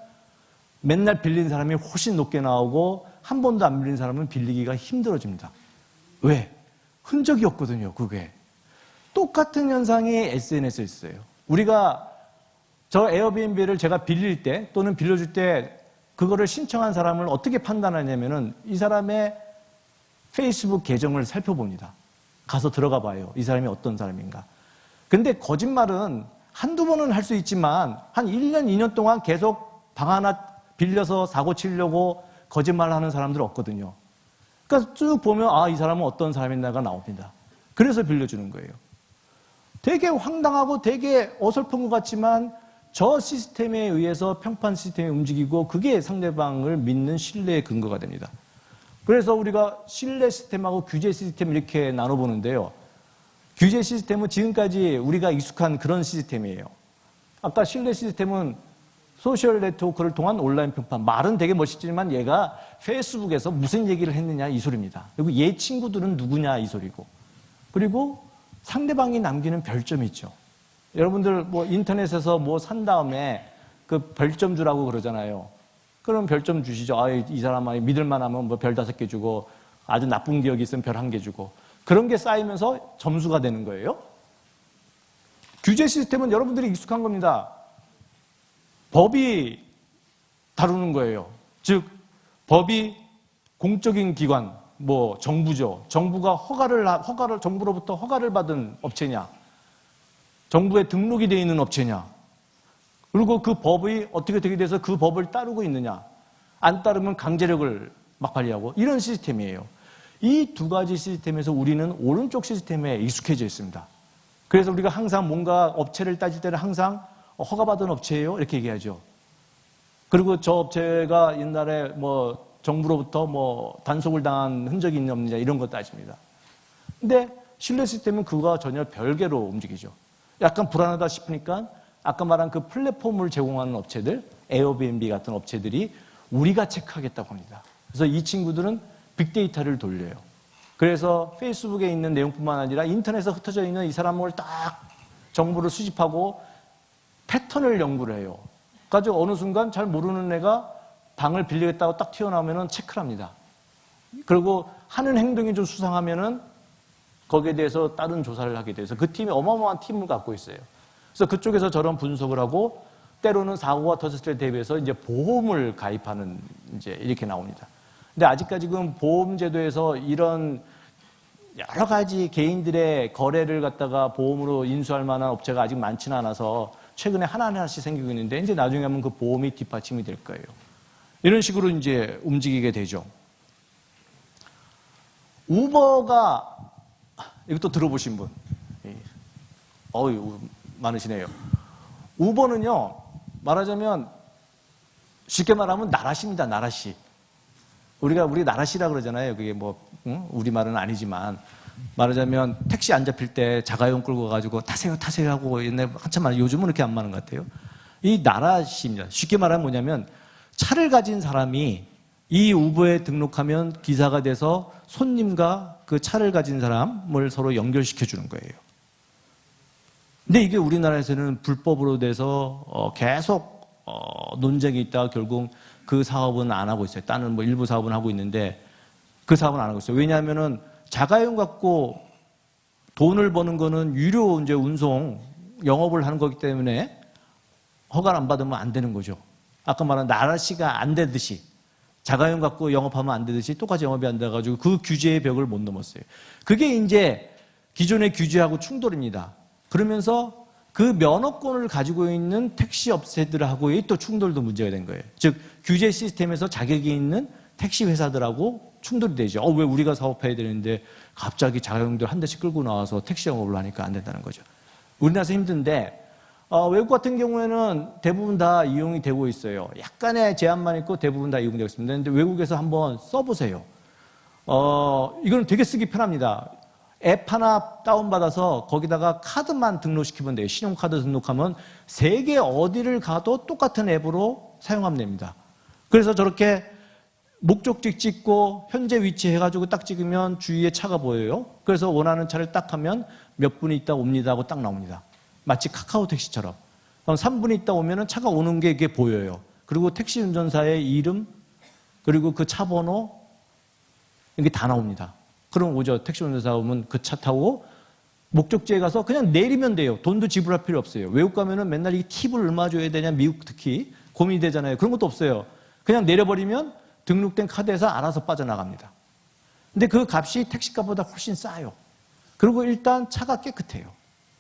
맨날 빌린 사람이 훨씬 높게 나오고 한 번도 안 빌린 사람은 빌리기가 힘들어집니다. 왜? 흔적이 없거든요, 그게. 똑같은 현상이 SNS에 있어요. 우리가 저 에어비앤비를 제가 빌릴 때 또는 빌려줄 때 그거를 신청한 사람을 어떻게 판단하냐면은 이 사람의 페이스북 계정을 살펴봅니다. 가서 들어가 봐요. 이 사람이 어떤 사람인가. 근데 거짓말은 한두 번은 할 수 있지만 한 1년, 2년 동안 계속 방 하나 빌려서 사고 치려고 거짓말 하는 사람들 없거든요. 그러니까 쭉 보면 아, 이 사람은 어떤 사람인가가 나옵니다. 그래서 빌려주는 거예요. 되게 황당하고 되게 어설픈 것 같지만 저 시스템에 의해서 평판 시스템이 움직이고 그게 상대방을 믿는 신뢰의 근거가 됩니다. 그래서 우리가 신뢰 시스템하고 규제 시스템 이렇게 나눠보는데요. 규제 시스템은 지금까지 우리가 익숙한 그런 시스템이에요. 아까 신뢰 시스템은 소셜 네트워크를 통한 온라인 평판. 말은 되게 멋있지만 얘가 페이스북에서 무슨 얘기를 했느냐 이 소리입니다. 그리고 얘 친구들은 누구냐 이 소리고. 그리고 상대방이 남기는 별점이 있죠. 여러분들 뭐 인터넷에서 뭐 산 다음에 그 별점 주라고 그러잖아요. 그럼 별점 주시죠. 아, 이 사람이 믿을만하면 뭐 별 5개 주고 아주 나쁜 기억이 있으면 별 1개 주고 그런 게 쌓이면서 점수가 되는 거예요. 규제 시스템은 여러분들이 익숙한 겁니다. 법이 다루는 거예요. 즉 법이 공적인 기관, 뭐 정부죠. 정부가 정부로부터 허가를 받은 업체냐, 정부에 등록이 되어 있는 업체냐, 그리고 그 법이 어떻게 되게 돼서 그 법을 따르고 있느냐, 안 따르면 강제력을 막 발휘하고 이런 시스템이에요. 이 두 가지 시스템에서 우리는 오른쪽 시스템에 익숙해져 있습니다. 그래서 우리가 항상 뭔가 업체를 따질 때는 항상 허가받은 업체예요? 이렇게 얘기하죠. 그리고 저 업체가 옛날에 뭐 정부로부터 뭐 단속을 당한 흔적이 있느냐 없느냐 이런 거 따집니다. 근데 신뢰 시스템은 그거와 전혀 별개로 움직이죠. 약간 불안하다 싶으니까 아까 말한 그 플랫폼을 제공하는 업체들, 에어비앤비 같은 업체들이 우리가 체크하겠다고 합니다. 그래서 이 친구들은 빅데이터를 돌려요. 그래서 페이스북에 있는 내용뿐만 아니라 인터넷에 흩어져 있는 이 사람을 딱 정보를 수집하고 패턴을 연구를 해요. 그래서 어느 순간 잘 모르는 애가 방을 빌리겠다고 딱 튀어나오면 체크를 합니다. 그리고 하는 행동이 좀 수상하면은 거기에 대해서 다른 조사를 하게 돼서 그 팀이 어마어마한 팀을 갖고 있어요. 그래서 그쪽에서 저런 분석을 하고 때로는 사고가 터졌을 때 대비해서 이제 보험을 가입하는 이제 이렇게 나옵니다. 근데 아직까지 지금 보험제도에서 이런 여러 가지 개인들의 거래를 갖다가 보험으로 인수할 만한 업체가 아직 많지는 않아서 최근에 하나하나씩 생기고 있는데 이제 나중에 하면 그 보험이 뒷받침이 될 거예요. 이런 식으로 이제 움직이게 되죠. 우버가 이것도 들어보신 분? 많으시네요. 우버는요, 말하자면 쉽게 말하면 나라시입니다. 나라시. 우리 나라시라 그러잖아요. 그게 뭐 우리 말은 아니지만 말하자면 택시 안 잡힐 때 자가용 끌고 가지고 타세요 하고 옛날 한참 말 요즘은 그렇게 안 많은 것 같아요. 이 나라시입니다. 쉽게 말하면 뭐냐면 차를 가진 사람이 이 우버에 등록하면 기사가 돼서 손님과 그 차를 가진 사람을 서로 연결시켜 주는 거예요. 근데 이게 우리나라에서는 불법으로 돼서 계속 논쟁이 있다가 결국 그 사업은 안 하고 있어요. 다른 뭐 일부 사업은 하고 있는데 그 사업은 안 하고 있어요. 왜냐하면은 자가용 갖고 돈을 버는 거는 유료 이제 운송 영업을 하는 거기 때문에 허가를 안 받으면 안 되는 거죠. 아까 말한 나라시가 안 되듯이 자가용 갖고 영업하면 안 되듯이 똑같이 영업이 안 돼가지고 그 규제의 벽을 못 넘었어요. 그게 이제 기존의 규제하고 충돌입니다. 그러면서 그 면허권을 가지고 있는 택시 업체들하고의 또 충돌도 문제가 된 거예요. 즉 규제 시스템에서 자격이 있는 택시 회사들하고 충돌이 되죠. 왜 우리가 사업해야 되는데 갑자기 자가용들 한 대씩 끌고 나와서 택시 영업을 하니까 안 된다는 거죠. 우리나라에서 힘든데 외국 같은 경우에는 대부분 다 이용이 되고 있어요. 약간의 제한만 있고 대부분 다 이용되고 있습니다. 그런데 외국에서 한번 써보세요. 이거는 되게 쓰기 편합니다. 앱 하나 다운받아서 거기다가 카드만 등록시키면 돼요. 신용카드 등록하면 세계 어디를 가도 똑같은 앱으로 사용하면 됩니다. 그래서 저렇게 목적지 찍고 현재 위치 해가지고 딱 찍으면 주위에 차가 보여요. 그래서 원하는 차를 딱 하면 몇 분이 있다 옵니다 하고 딱 나옵니다. 마치 카카오 택시처럼. 그럼 3분이 있다 오면은 차가 오는 게 이게 보여요. 그리고 택시 운전사의 이름, 그리고 그 차 번호, 이게 다 나옵니다. 그럼 오죠. 택시 운전사 오면 그 차 타고 목적지에 가서 그냥 내리면 돼요. 돈도 지불할 필요 없어요. 외국 가면은 맨날 이 팁을 얼마 줘야 되냐, 미국 특히 고민이 되잖아요. 그런 것도 없어요. 그냥 내려버리면 등록된 카드에서 알아서 빠져나갑니다. 근데 그 값이 택시값보다 훨씬 싸요. 그리고 일단 차가 깨끗해요.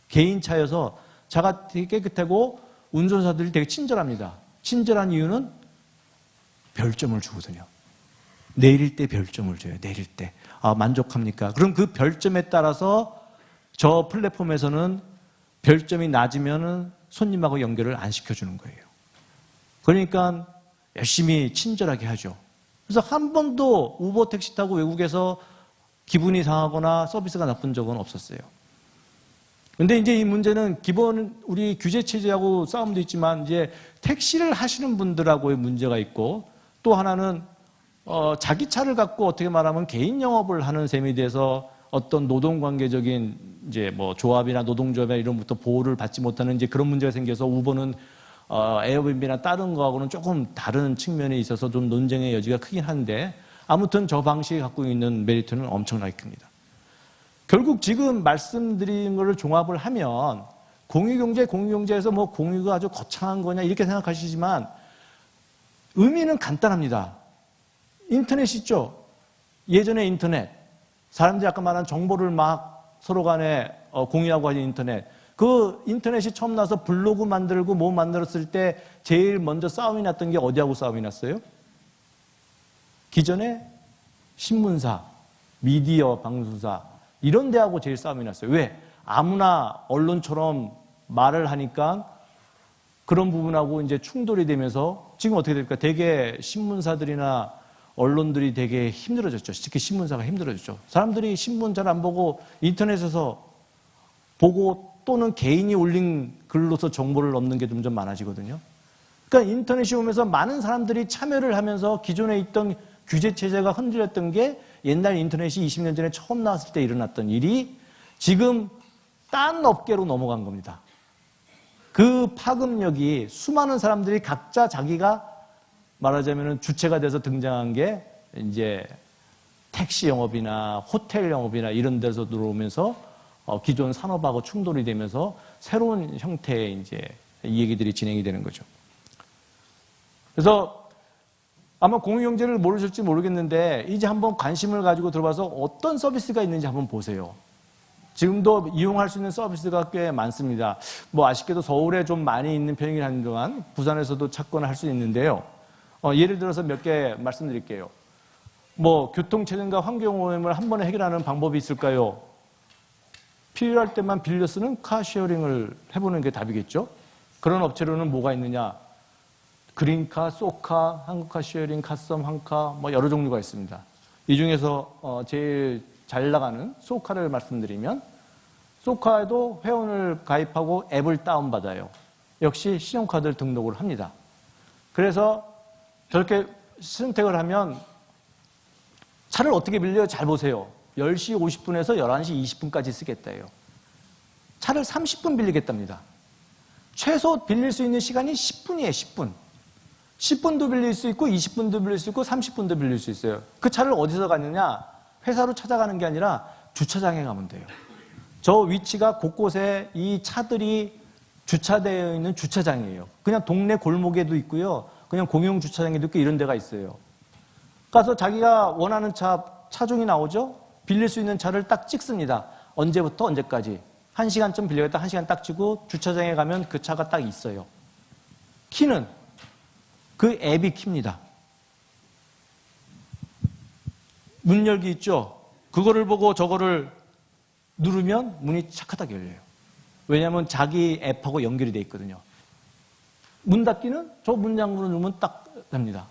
개인 차여서 차가 되게 깨끗하고 운전사들이 되게 친절합니다. 친절한 이유는 별점을 주거든요. 내릴 때 별점을 줘요. 내릴 때. 만족합니까? 그럼 그 별점에 따라서 저 플랫폼에서는 별점이 낮으면 손님하고 연결을 안 시켜주는 거예요. 그러니까 열심히 친절하게 하죠. 그래서 한 번도 우버 택시 타고 외국에서 기분이 상하거나 서비스가 나쁜 적은 없었어요. 근데 이제 이 문제는 기본 우리 규제 체제하고 싸움도 있지만 이제 택시를 하시는 분들하고의 문제가 있고 또 하나는 자기 차를 갖고 어떻게 말하면 개인 영업을 하는 셈이 돼서 어떤 노동관계적인 이제 뭐 조합이나 노동조합이나 이런 부터 보호를 받지 못하는 이제 그런 문제가 생겨서 우버는 에어비앤비나 다른 거하고는 조금 다른 측면에 있어서 좀 논쟁의 여지가 크긴 한데 아무튼 저 방식이 갖고 있는 메리트는 엄청나게 큽니다. 결국 지금 말씀드린 거를 종합을 하면 공유경제에서 뭐 공유가 아주 거창한 거냐 이렇게 생각하시지만 의미는 간단합니다. 인터넷 있죠? 예전에 인터넷. 사람들이 아까 말한 정보를 막 서로 간에 공유하고 하는 인터넷. 그 인터넷이 처음 나서 블로그 만들고 뭐 만들었을 때 제일 먼저 싸움이 났던 게 어디하고 싸움이 났어요? 기존에 신문사, 미디어 방송사 이런 데하고 제일 싸움이 났어요. 왜? 아무나 언론처럼 말을 하니까 그런 부분하고 이제 충돌이 되면서 지금 어떻게 될까? 되게 신문사들이나 언론들이 되게 힘들어졌죠. 특히 신문사가 힘들어졌죠. 사람들이 신문 잘 안 보고 인터넷에서 보고 또는 개인이 올린 글로서 정보를 얻는 게 좀 많아지거든요. 그러니까 인터넷이 오면서 많은 사람들이 참여를 하면서 기존에 있던 규제 체제가 흔들렸던 게 옛날 인터넷이 20년 전에 처음 나왔을 때 일어났던 일이 지금 딴 업계로 넘어간 겁니다. 그 파급력이 수많은 사람들이 각자 자기가 말하자면 주체가 돼서 등장한 게 이제 택시 영업이나 호텔 영업이나 이런 데서 들어오면서 기존 산업하고 충돌이 되면서 새로운 형태의 이제 이 얘기들이 진행이 되는 거죠. 그래서 아마 공유경제를 모르실지 모르겠는데 이제 한번 관심을 가지고 들어봐서 어떤 서비스가 있는지 한번 보세요. 지금도 이용할 수 있는 서비스가 꽤 많습니다. 뭐 아쉽게도 서울에 좀 많이 있는 편이긴 한동안 부산에서도 찾거나 할 수 있는데요. 예를 들어서 몇 개 말씀드릴게요. 뭐 교통체증과 환경오염을 한 번에 해결하는 방법이 있을까요? 필요할 때만 빌려 쓰는 카쉐어링을 해보는 게 답이겠죠. 그런 업체로는 뭐가 있느냐? 그린카, 쏘카, 한국카쉐어링, 카썸, 한카 뭐 여러 종류가 있습니다. 이 중에서 제일 잘 나가는 쏘카를 말씀드리면 쏘카에도 회원을 가입하고 앱을 다운받아요. 역시 신용카드를 등록을 합니다. 그래서 저렇게 선택을 하면 차를 어떻게 빌려요? 잘 보세요. 10시 50분에서 11시 20분까지 쓰겠다예요. 차를 30분 빌리겠답니다. 최소 빌릴 수 있는 시간이 10분이에요. 10분. 10분도 빌릴 수 있고 20분도 빌릴 수 있고 30분도 빌릴 수 있어요. 그 차를 어디서 갔느냐? 회사로 찾아가는 게 아니라 주차장에 가면 돼요. 저 위치가 곳곳에 이 차들이 주차되어 있는 주차장이에요. 그냥 동네 골목에도 있고요. 그냥 공용 주차장에도 있고 이런 데가 있어요. 가서 자기가 원하는 차종이 나오죠? 빌릴 수 있는 차를 딱 찍습니다. 언제부터 언제까지. 1시간쯤 빌려갔다 1시간 딱 주고 주차장에 가면 그 차가 딱 있어요. 키는 그 앱이 킵니다. 문 열기 있죠? 그거를 보고 저거를 누르면 문이 착하게 열려요. 왜냐하면 자기 앱하고 연결이 돼 있거든요. 문 닫기는 저 문장으로 누르면 딱 됩니다.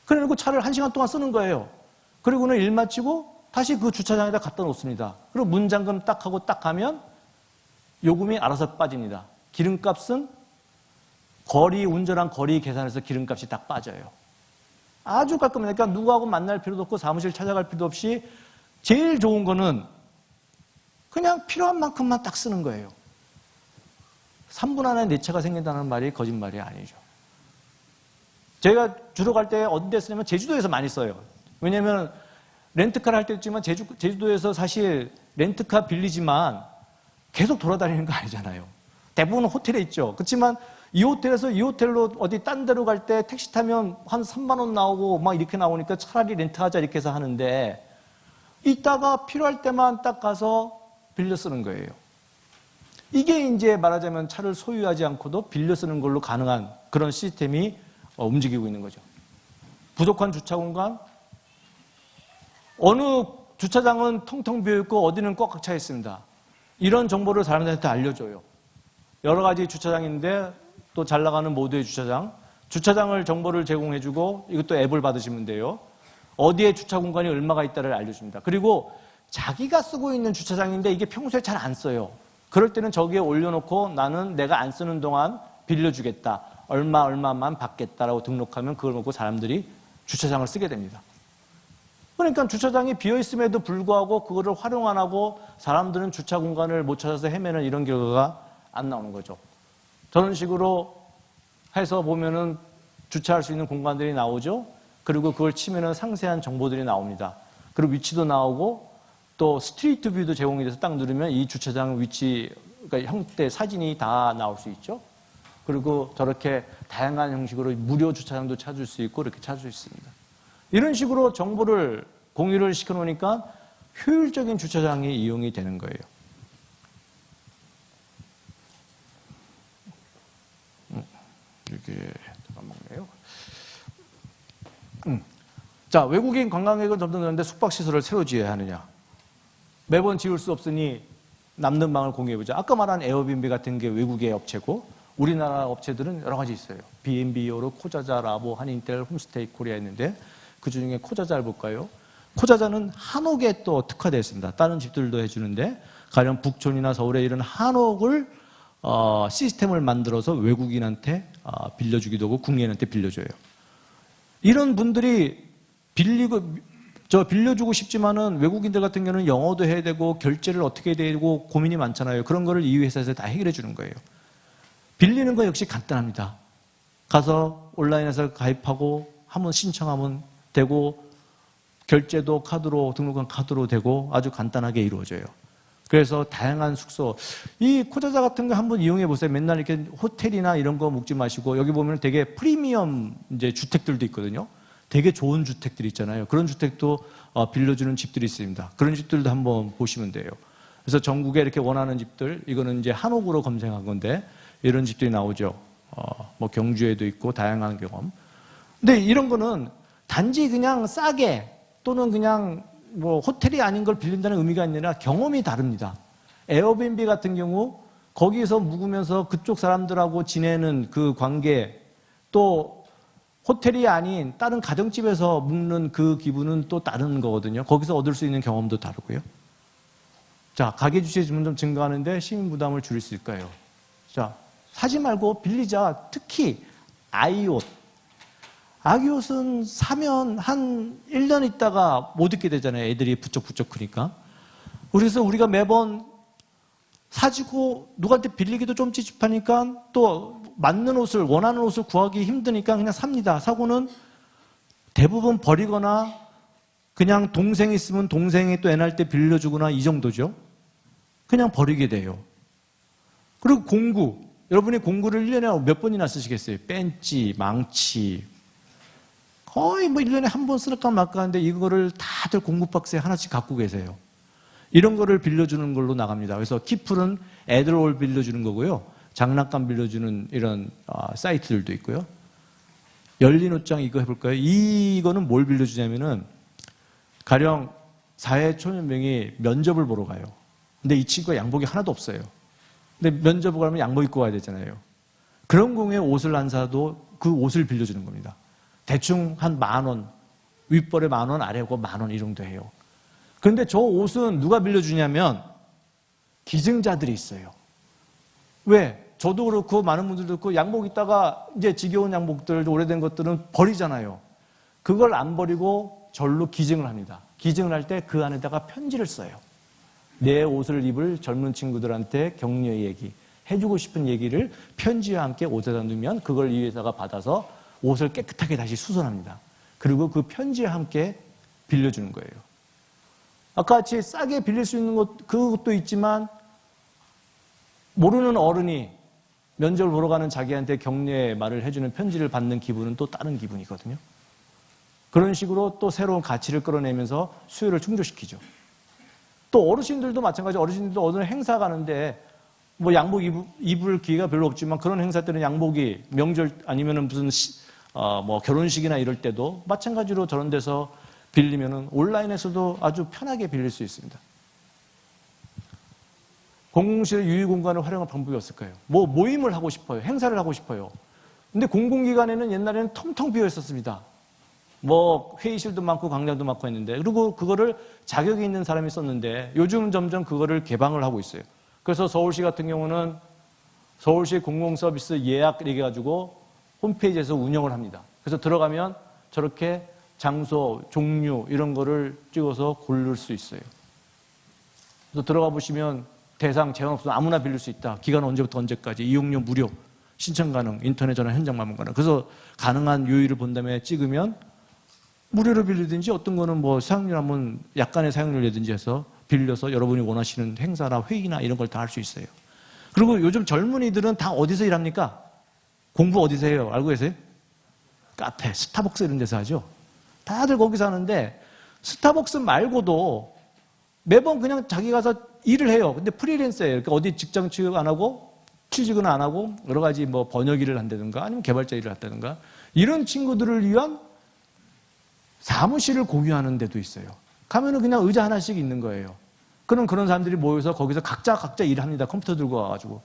그래놓고 차를 1시간 동안 쓰는 거예요. 그리고는 일 마치고 다시 그 주차장에다 갖다 놓습니다. 그리고 문 잠금 딱 하고 딱 가면 요금이 알아서 빠집니다. 기름값은 운전한 거리 계산해서 기름값이 딱 빠져요. 아주 깔끔해요. 그러니까 누구하고 만날 필요도 없고 사무실 찾아갈 필요도 없이 제일 좋은 거는 그냥 필요한 만큼만 딱 쓰는 거예요. 3분 안에 내 차가 생긴다는 말이 거짓말이 아니죠. 제가 주로 갈 때 어디 데 쓰냐면 제주도에서 많이 써요. 왜냐하면 렌트카를 할 때 있지만 제주도에서 사실 렌트카 빌리지만 계속 돌아다니는 거 아니잖아요. 대부분 호텔에 있죠. 그렇지만 이 호텔에서 이 호텔로 어디 딴 데로 갈 때 택시 타면 한 3만 원 나오고 막 이렇게 나오니까 차라리 렌트하자 이렇게 해서 하는데 이따가 필요할 때만 딱 가서 빌려 쓰는 거예요. 이게 이제 말하자면 차를 소유하지 않고도 빌려 쓰는 걸로 가능한 그런 시스템이 움직이고 있는 거죠. 부족한 주차 공간, 어느 주차장은 텅텅 비어있고 어디는 꽉꽉 차 있습니다. 이런 정보를 사람들한테 알려줘요. 여러 가지 주차장인데 또 잘 나가는 모두의 주차장을 정보를 제공해주고 이것도 앱을 받으시면 돼요. 어디에 주차 공간이 얼마가 있다를 알려줍니다. 그리고 자기가 쓰고 있는 주차장인데 이게 평소에 잘 안 써요. 그럴 때는 저기에 올려놓고 나는 내가 안 쓰는 동안 빌려주겠다. 얼마만 받겠다라고 등록하면 그걸 보고 사람들이 주차장을 쓰게 됩니다. 그러니까 주차장이 비어있음에도 불구하고 그거를 활용 안 하고 사람들은 주차 공간을 못 찾아서 헤매는 이런 결과가 안 나오는 거죠. 저런 식으로 해서 보면은 주차할 수 있는 공간들이 나오죠. 그리고 그걸 치면은 상세한 정보들이 나옵니다. 그리고 위치도 나오고 또 스트리트 뷰도 제공이 돼서 딱 누르면 이 주차장 위치, 그러니까 형태, 사진이 다 나올 수 있죠. 그리고 저렇게 다양한 형식으로 무료 주차장도 찾을 수 있고 이렇게 찾을 수 있습니다. 이런 식으로 정보를 공유를 시켜놓으니까 효율적인 주차장이 이용이 되는 거예요. 이렇게 까먹네요. 자, 외국인 관광객은 점점 늘었는데 숙박시설을 새로 지어야 하느냐. 매번 지을 수 없으니 남는 방을 공유해보자. 아까 말한 에어비앤비 같은 게 외국의 업체고 우리나라 업체들은 여러 가지 있어요. B&B, 요로, 코자자, 라보, 한인텔, 홈스테이 코리아 있는데 그중에 코자자를 볼까요? 코자자는 한옥에 또 특화되어 있습니다. 다른 집들도 해주는데 가령 북촌이나 서울에 이런 한옥을 시스템을 만들어서 외국인한테 빌려주기도 하고 국내인한테 빌려줘요. 이런 분들이 빌려주고 싶지만은 외국인들 같은 경우는 영어도 해야 되고 결제를 어떻게 해야 되고 고민이 많잖아요. 그런 거를 이 회사에서 다 해결해 주는 거예요. 빌리는 거 역시 간단합니다. 가서 온라인에서 가입하고 한번 신청하면 되고 결제도 카드로 등록한 카드로 되고 아주 간단하게 이루어져요. 그래서 다양한 숙소, 이 코자자 같은 거 한번 이용해 보세요. 맨날 이렇게 호텔이나 이런 거 묵지 마시고 여기 보면 되게 프리미엄 이제 주택들도 있거든요. 되게 좋은 주택들 있잖아요. 그런 주택도 빌려주는 집들이 있습니다. 그런 집들도 한번 보시면 돼요. 그래서 전국에 이렇게 원하는 집들, 이거는 이제 한옥으로 검색한 건데 이런 집들이 나오죠. 뭐 경주에도 있고 다양한 경험. 근데 이런 거는 단지 그냥 싸게 또는 그냥 뭐 호텔이 아닌 걸 빌린다는 의미가 아니라 경험이 다릅니다. 에어비앤비 같은 경우 거기서 묵으면서 그쪽 사람들하고 지내는 그 관계, 또 호텔이 아닌 다른 가정집에서 묵는 그 기분은 또 다른 거거든요. 거기서 얻을 수 있는 경험도 다르고요. 자, 가계주택 점점 증가하는데 시민 부담을 줄일 수 있을까요? 자, 사지 말고 빌리자. 특히 아이옷. 아기 옷은 사면 한 1년 있다가 못 입게 되잖아요. 애들이 부쩍부쩍 크니까. 그래서 우리가 매번 사주고 누구한테 빌리기도 좀 찝찝하니까 또 맞는 옷을, 원하는 옷을 구하기 힘드니까 그냥 삽니다. 사고는 대부분 버리거나 그냥 동생이 있으면 동생이 또 애 낳을 때 빌려주거나 이 정도죠. 그냥 버리게 돼요. 그리고 공구. 여러분이 공구를 1년에 몇 번이나 쓰시겠어요? 벤치, 망치. 거의 뭐 1년에 한 번 쓸까 말까 하는데 이거를 다들 공구 박스에 하나씩 갖고 계세요. 이런 거를 빌려주는 걸로 나갑니다. 그래서 키플은 애들 옷 빌려주는 거고요. 장난감 빌려주는 이런 사이트들도 있고요. 열린 옷장 이거 해볼까요? 이거는 뭘 빌려주냐면은 가령 사회초년병이 면접을 보러 가요. 근데 이 친구가 양복이 하나도 없어요. 근데 면접을 가면 양복 입고 가야 되잖아요. 그런 경우에 옷을 안 사도 그 옷을 빌려주는 겁니다. 대충 한 10,000원, 윗벌에 10,000원, 아래고 10,000원 이 정도 해요. 그런데 저 옷은 누가 빌려주냐면 기증자들이 있어요. 왜? 저도 그렇고 많은 분들도 그렇고 양복 입다가 이제 지겨운 양복들, 오래된 것들은 버리잖아요. 그걸 안 버리고 절로 기증을 합니다. 기증을 할 때 그 안에다가 편지를 써요. 내 옷을 입을 젊은 친구들한테 격려의 얘기, 해주고 싶은 얘기를 편지와 함께 옷에다 넣으면 그걸 이 회사가 받아서 옷을 깨끗하게 다시 수선합니다. 그리고 그 편지와 함께 빌려주는 거예요. 아까 같이 싸게 빌릴 수 있는 것, 그것도 있지만 모르는 어른이 면접을 보러 가는 자기한테 격려의 말을 해주는 편지를 받는 기분은 또 다른 기분이거든요. 그런 식으로 또 새로운 가치를 끌어내면서 수요를 충족시키죠. 또 어르신들도 마찬가지. 어르신들도 어느 행사 가는데 뭐 양복 입을 기회가 별로 없지만 그런 행사 때는 양복이 명절 아니면은 무슨 뭐 결혼식이나 이럴 때도 마찬가지로 저런 데서 빌리면은 온라인에서도 아주 편하게 빌릴 수 있습니다. 공공시설 유휴 공간을 활용할 방법이 없을까요? 뭐 모임을 하고 싶어요. 행사를 하고 싶어요. 근데 공공기관에는 옛날에는 텅텅 비어 있었습니다. 뭐 회의실도 많고 광장도 많고 했는데, 그리고 그거를 자격이 있는 사람이 썼는데 요즘 점점 그거를 개방을 하고 있어요. 그래서 서울시 같은 경우는 서울시 공공서비스 예약 이렇게 가지고 홈페이지에서 운영을 합니다. 그래서 들어가면 저렇게 장소, 종류 이런 거를 찍어서 고를 수 있어요. 그래서 들어가 보시면 대상 제한 없어 아무나 빌릴 수 있다. 기간 언제부터 언제까지, 이용료 무료, 신청 가능, 인터넷 전화 현장 방문 가능. 그래서 가능한 요일을 본 다음에 찍으면 무료로 빌리든지 어떤 거는 뭐 사용료 한번 약간의 사용료를 내든지 해서 빌려서 여러분이 원하시는 행사나 회의나 이런 걸 다 할 수 있어요. 그리고 요즘 젊은이들은 다 어디서 일합니까? 공부 어디서 해요? 알고 계세요? 카페, 스타벅스 이런 데서 하죠. 다들 거기서 하는데 스타벅스 말고도 매번 그냥 자기 가서 일을 해요. 근데 프리랜서예요. 그러니까 어디 직장 취업 안 하고 취직은 안 하고 여러 가지 뭐 번역 일을 한다든가 아니면 개발자 일을 한다든가 이런 친구들을 위한 사무실을 공유하는 데도 있어요. 가면은 그냥 의자 하나씩 있는 거예요. 그럼 그런 사람들이 모여서 거기서 각자 일을 합니다. 컴퓨터 들고 와가지고.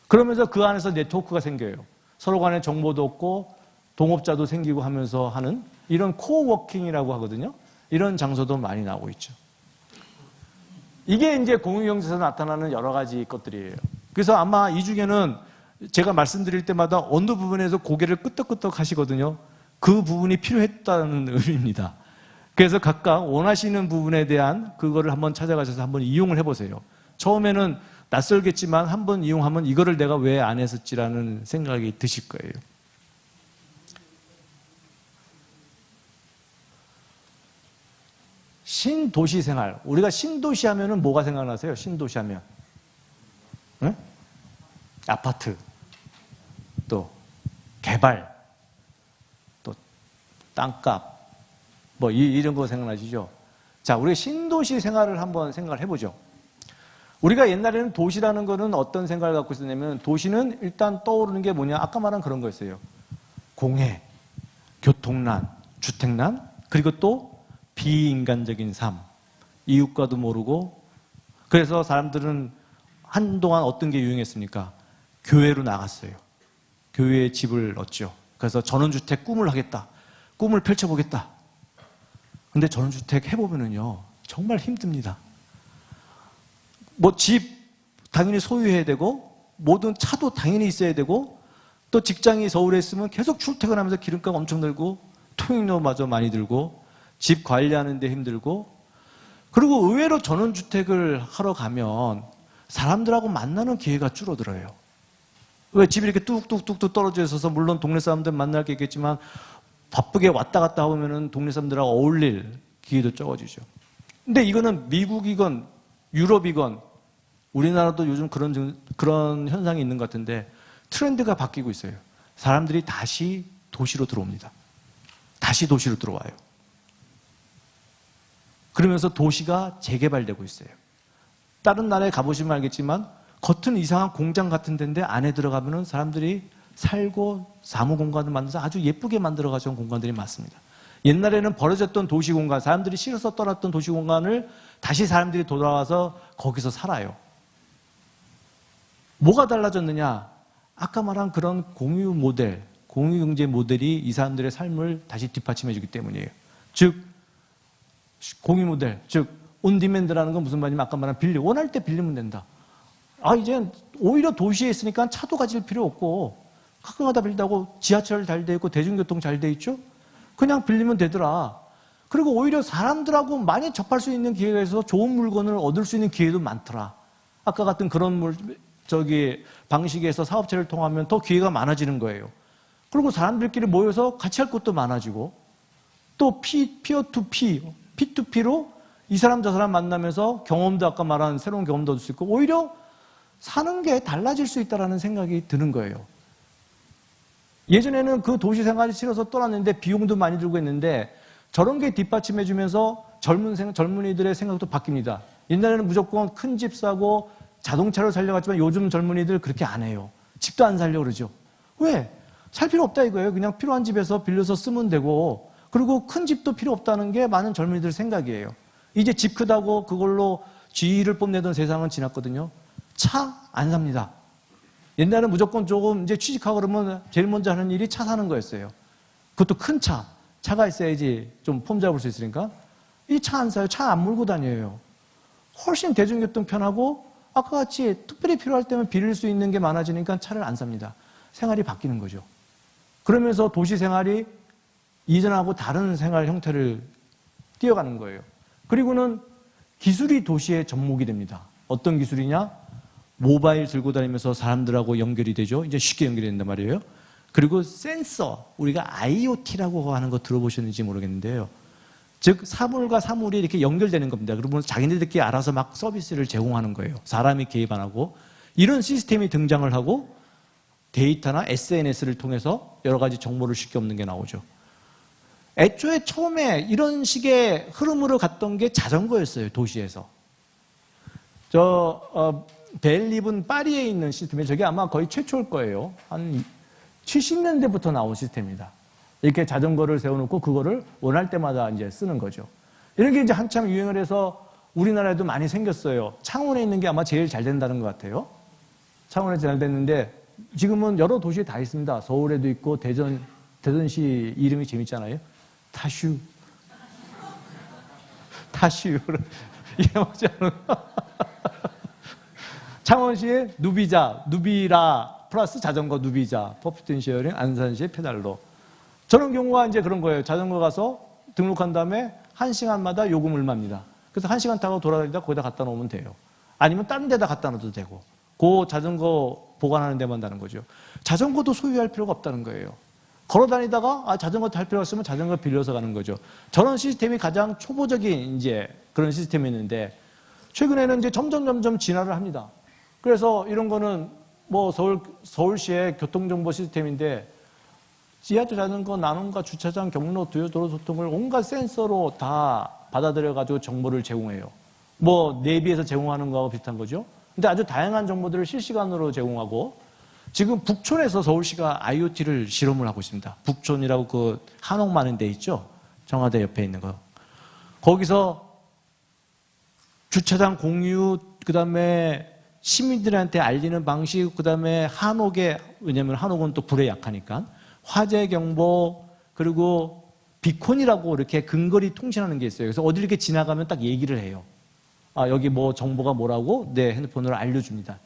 그러면서 그 안에서 네트워크가 생겨요. 서로 간에 정보도 얻고 동업자도 생기고 하면서 하는 이런 코워킹이라고 하거든요. 이런 장소도 많이 나오고 있죠. 이게 이제 공유경제에서 나타나는 여러 가지 것들이에요. 그래서 아마 이 중에는 제가 말씀드릴 때마다 어느 부분에서 고개를 끄덕끄덕 하시거든요. 그 부분이 필요했다는 의미입니다. 그래서 각각 원하시는 부분에 대한 그거를 한번 찾아가셔서 한번 이용을 해보세요. 처음에는 낯설겠지만 한번 이용하면 이거를 내가 왜 안 했었지라는 생각이 드실 거예요. 신도시 생활. 우리가 신도시 하면은 뭐가 생각나세요? 신도시 하면. 응? 아파트. 또 개발. 또 땅값. 뭐 이런 거 생각나시죠? 자, 우리가 신도시 생활을 한번 생각을 해보죠. 우리가 옛날에는 도시라는 거는 어떤 생각을 갖고 있었냐면 도시는 일단 떠오르는 게 뭐냐? 아까 말한 그런 거였어요. 공해, 교통난, 주택난, 그리고 또 비인간적인 삶, 이웃과도 모르고. 그래서 사람들은 한동안 어떤 게 유행했습니까? 교회로 나갔어요. 교회에 집을 얻죠. 그래서 전원주택 꿈을 하겠다. 꿈을 펼쳐보겠다. 근데 전원주택 해보면은요, 정말 힘듭니다. 뭐 집 당연히 소유해야 되고, 모든 차도 당연히 있어야 되고, 또 직장이 서울에 있으면 계속 출퇴근하면서 기름값 엄청 들고, 통행료마저 많이 들고, 집 관리하는 데 힘들고, 그리고 의외로 전원주택을 하러 가면 사람들하고 만나는 기회가 줄어들어요. 왜 집이 이렇게 뚝뚝뚝뚝 떨어져 있어서 물론 동네 사람들 만날 게 있겠지만 바쁘게 왔다 갔다 하면은 동네 사람들하고 어울릴 기회도 적어지죠. 근데 이거는 미국이건 유럽이건 우리나라도 요즘 그런 현상이 있는 것 같은데 트렌드가 바뀌고 있어요. 사람들이 다시 도시로 들어옵니다. 다시 도시로 들어와요. 그러면서 도시가 재개발되고 있어요. 다른 나라에 가보시면 알겠지만 겉은 이상한 공장 같은 데인데 안에 들어가면은 사람들이 살고 사무 공간을 만들어서 아주 예쁘게 만들어 가져온 공간들이 많습니다. 옛날에는 버려졌던 도시 공간, 사람들이 싫어서 떠났던 도시 공간을 다시 사람들이 돌아와서 거기서 살아요. 뭐가 달라졌느냐? 아까 말한 그런 공유 모델, 공유 경제 모델이 이 사람들의 삶을 다시 뒷받침해 주기 때문이에요. 즉 공유 모델, 즉 온디맨드라는 건 무슨 말이냐면 아까 말한 빌려, 원할 때 빌리면 된다. 이제 오히려 도시에 있으니까 차도 가질 필요 없고 가끔가다 빌리다고 지하철 잘 돼 있고 대중교통 잘 돼 있죠? 그냥 빌리면 되더라. 그리고 오히려 사람들하고 많이 접할 수 있는 기회가 있어서 좋은 물건을 얻을 수 있는 기회도 많더라. 아까 같은 그런 방식에서 사업체를 통하면 더 기회가 많아지는 거예요. 그리고 사람들끼리 모여서 같이 할 것도 많아지고 또 피어 투 피, P2P로 이 사람 저 사람 만나면서 경험도 아까 말한 새로운 경험도 얻을 수 있고 오히려 사는 게 달라질 수 있다는 생각이 드는 거예요. 예전에는 그 도시 생활이 싫어서 떠났는데 비용도 많이 들고 했는데 저런 게 뒷받침해 주면서 젊은이들의 생각도 바뀝니다. 옛날에는 무조건 큰 집 사고 자동차를 살려고 했지만 요즘 젊은이들 그렇게 안 해요. 집도 안 살려고 그러죠. 왜? 살 필요 없다 이거예요. 그냥 필요한 집에서 빌려서 쓰면 되고 그리고 큰 집도 필요 없다는 게 많은 젊은이들 생각이에요. 이제 집 크다고 그걸로 지위를 뽐내던 세상은 지났거든요. 차 안 삽니다. 옛날에는 무조건 조금 이제 취직하고 그러면 제일 먼저 하는 일이 차 사는 거였어요. 그것도 큰 차. 차가 있어야지 좀 폼 잡을 수 있으니까. 이 차 안 사요. 차 안 몰고 다녀요. 훨씬 대중교통 편하고 아까 같이 특별히 필요할 때면 빌릴 수 있는 게 많아지니까 차를 안 삽니다. 생활이 바뀌는 거죠. 그러면서 도시 생활이 이전하고 다른 생활 형태를 띄어가는 거예요. 그리고는 기술이 도시의 접목이 됩니다. 어떤 기술이냐? 모바일 들고 다니면서 사람들하고 연결이 되죠. 이제 쉽게 연결이 된단 말이에요. 그리고 센서, 우리가 IoT라고 하는 거 들어보셨는지 모르겠는데요. 즉 사물과 사물이 이렇게 연결되는 겁니다. 그러면 자기네들끼리 알아서 막 서비스를 제공하는 거예요. 사람이 개입 안 하고. 이런 시스템이 등장을 하고 데이터나 SNS를 통해서 여러 가지 정보를 쉽게 얻는 게 나오죠. 애초에 처음에 이런 식의 흐름으로 갔던 게 자전거였어요. 도시에서. 벨립은 파리에 있는 시스템이에요. 저게 아마 거의 최초일 거예요. 한 70년대부터 나온 시스템입니다. 이렇게 자전거를 세워놓고 그거를 원할 때마다 이제 쓰는 거죠. 이런 게 이제 한참 유행을 해서 우리나라에도 많이 생겼어요. 창원에 있는 게 아마 제일 잘 된다는 것 같아요. 창원에 잘 됐는데 지금은 여러 도시에 다 있습니다. 서울에도 있고 대전시 이름이 재밌잖아요. 타슈. 이게 뭐지? 창원시의 누비라 플러스 자전거 누비자, 퍼피트 쉐어링, 안산시의 페달로. 저런 경우가 이제 그런 거예요. 자전거 가서 등록한 다음에 1시간마다 요금 얼마입니다. 그래서 1시간 타고 돌아다니다 거기다 갖다 놓으면 돼요. 아니면 다른 데다 갖다 놔도 되고. 그 자전거 보관하는 데만 다는 거죠. 자전거도 소유할 필요가 없다는 거예요. 걸어 다니다가 자전거 탈 필요가 있으면 자전거 빌려서 가는 거죠. 저런 시스템이 가장 초보적인 이제 그런 시스템이었는데 최근에는 이제 점점 진화를 합니다. 그래서 이런 거는 뭐 서울시의 교통정보 시스템인데 지하철 자전거 나눔과 주차장, 경로, 도로 소통을 온갖 센서로 다 받아들여가지고 정보를 제공해요. 뭐 내비에서 제공하는 거하고 비슷한 거죠. 근데 아주 다양한 정보들을 실시간으로 제공하고 지금 북촌에서 서울시가 IoT를 실험을 하고 있습니다. 북촌이라고 그 한옥 많은 데 있죠. 청와대 옆에 있는 거. 거기서 주차장 공유, 그 다음에 시민들한테 알리는 방식, 그 다음에 한옥에, 왜냐면 한옥은 또 불에 약하니까, 화재 경보, 그리고 비콘이라고 이렇게 근거리 통신하는 게 있어요. 그래서 어디 이렇게 지나가면 딱 얘기를 해요. 여기 뭐 정보가 뭐라고 내 핸드폰으로 알려줍니다.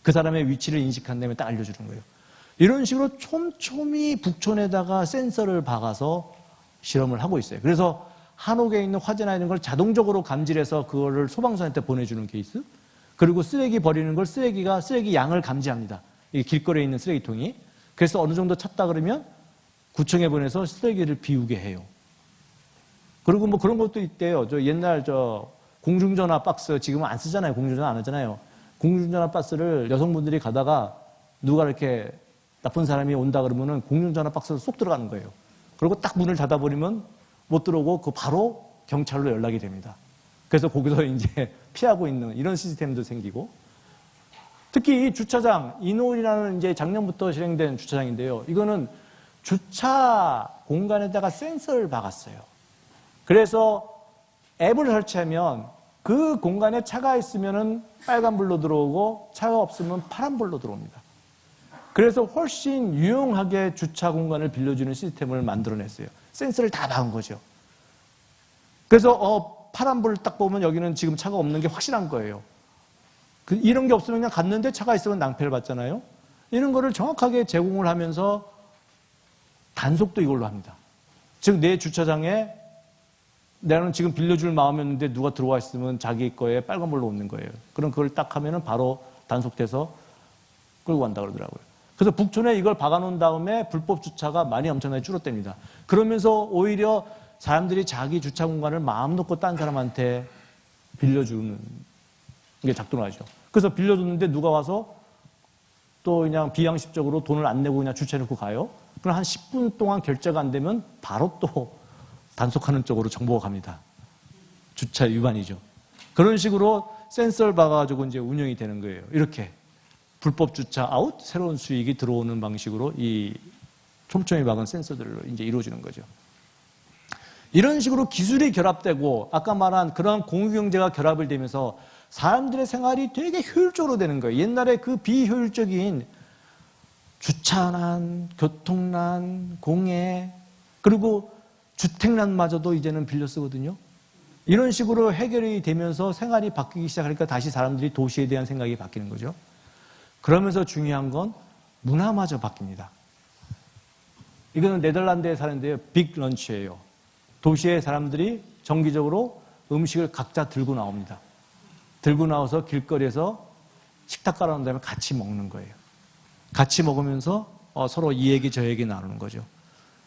그 사람의 위치를 인식한 다음에 딱 알려주는 거예요. 이런 식으로 촘촘히 북촌에다가 센서를 박아서 실험을 하고 있어요. 그래서 한옥에 있는 화재나 이런 걸 자동적으로 감지해서 그거를 소방서한테 보내주는 케이스. 그리고 쓰레기 버리는 걸 쓰레기 양을 감지합니다. 이 길거리에 있는 쓰레기통이. 그래서 어느 정도 찼다 그러면 구청에 보내서 쓰레기를 비우게 해요. 그리고 뭐 그런 것도 있대요. 옛날 공중전화 박스 지금은 안 쓰잖아요. 공중전화 안 하잖아요. 공중전화 박스를 여성분들이 가다가 누가 이렇게 나쁜 사람이 온다 그러면은 공중전화 박스로 쏙 들어가는 거예요. 그리고 딱 문을 닫아버리면 못 들어오고 그 바로 경찰로 연락이 됩니다. 그래서 거기서 이제 피하고 있는 이런 시스템도 생기고, 특히 이 주차장, 이노이라는 이제 작년부터 실행된 주차장인데요. 이거는 주차 공간에다가 센서를 박았어요. 그래서 앱을 설치하면 그 공간에 차가 있으면은 빨간불로 들어오고 차가 없으면 파란불로 들어옵니다. 그래서 훨씬 유용하게 주차 공간을 빌려주는 시스템을 만들어냈어요. 센서를 다 박은 거죠. 그래서 파란불 딱 보면 여기는 지금 차가 없는 게 확실한 거예요. 이런 게 없으면 그냥 갔는데 차가 있으면 낭패를 받잖아요. 이런 거를 정확하게 제공을 하면서 단속도 이걸로 합니다. 즉 내 주차장에 나는 지금 빌려줄 마음이었는데 누가 들어와 있으면 자기 거에 빨간불로 오는 거예요. 그럼 그걸 딱 하면은 바로 단속돼서 끌고 간다 그러더라고요. 그래서 북촌에 이걸 박아놓은 다음에 불법 주차가 많이 엄청나게 줄었답니다. 그러면서 오히려 사람들이 자기 주차 공간을 마음 놓고 딴 사람한테 빌려주는 게 작동하죠. 그래서 빌려줬는데 누가 와서 또 그냥 비양식적으로 돈을 안 내고 그냥 주차해놓고 가요. 그럼 한 10분 동안 결제가 안 되면 바로 또 단속하는 쪽으로 정보가 갑니다. 주차 위반이죠. 그런 식으로 센서를 박아가지고 이제 운영이 되는 거예요. 이렇게 불법 주차 아웃, 새로운 수익이 들어오는 방식으로 이 촘촘히 박은 센서들로 이제 이루어지는 거죠. 이런 식으로 기술이 결합되고 아까 말한 그런 공유경제가 결합을 되면서 사람들의 생활이 되게 효율적으로 되는 거예요. 옛날에 그 비효율적인 주차난, 교통난, 공해, 그리고 주택난마저도 이제는 빌려 쓰거든요. 이런 식으로 해결이 되면서 생활이 바뀌기 시작하니까 다시 사람들이 도시에 대한 생각이 바뀌는 거죠. 그러면서 중요한 건 문화마저 바뀝니다. 이거는 네덜란드에 사는데요. 빅 런치예요. 도시의 사람들이 정기적으로 음식을 각자 들고 나옵니다. 들고 나와서 길거리에서 식탁 깔아놓은 다음에 같이 먹는 거예요. 같이 먹으면서 서로 이 얘기 저 얘기 나누는 거죠.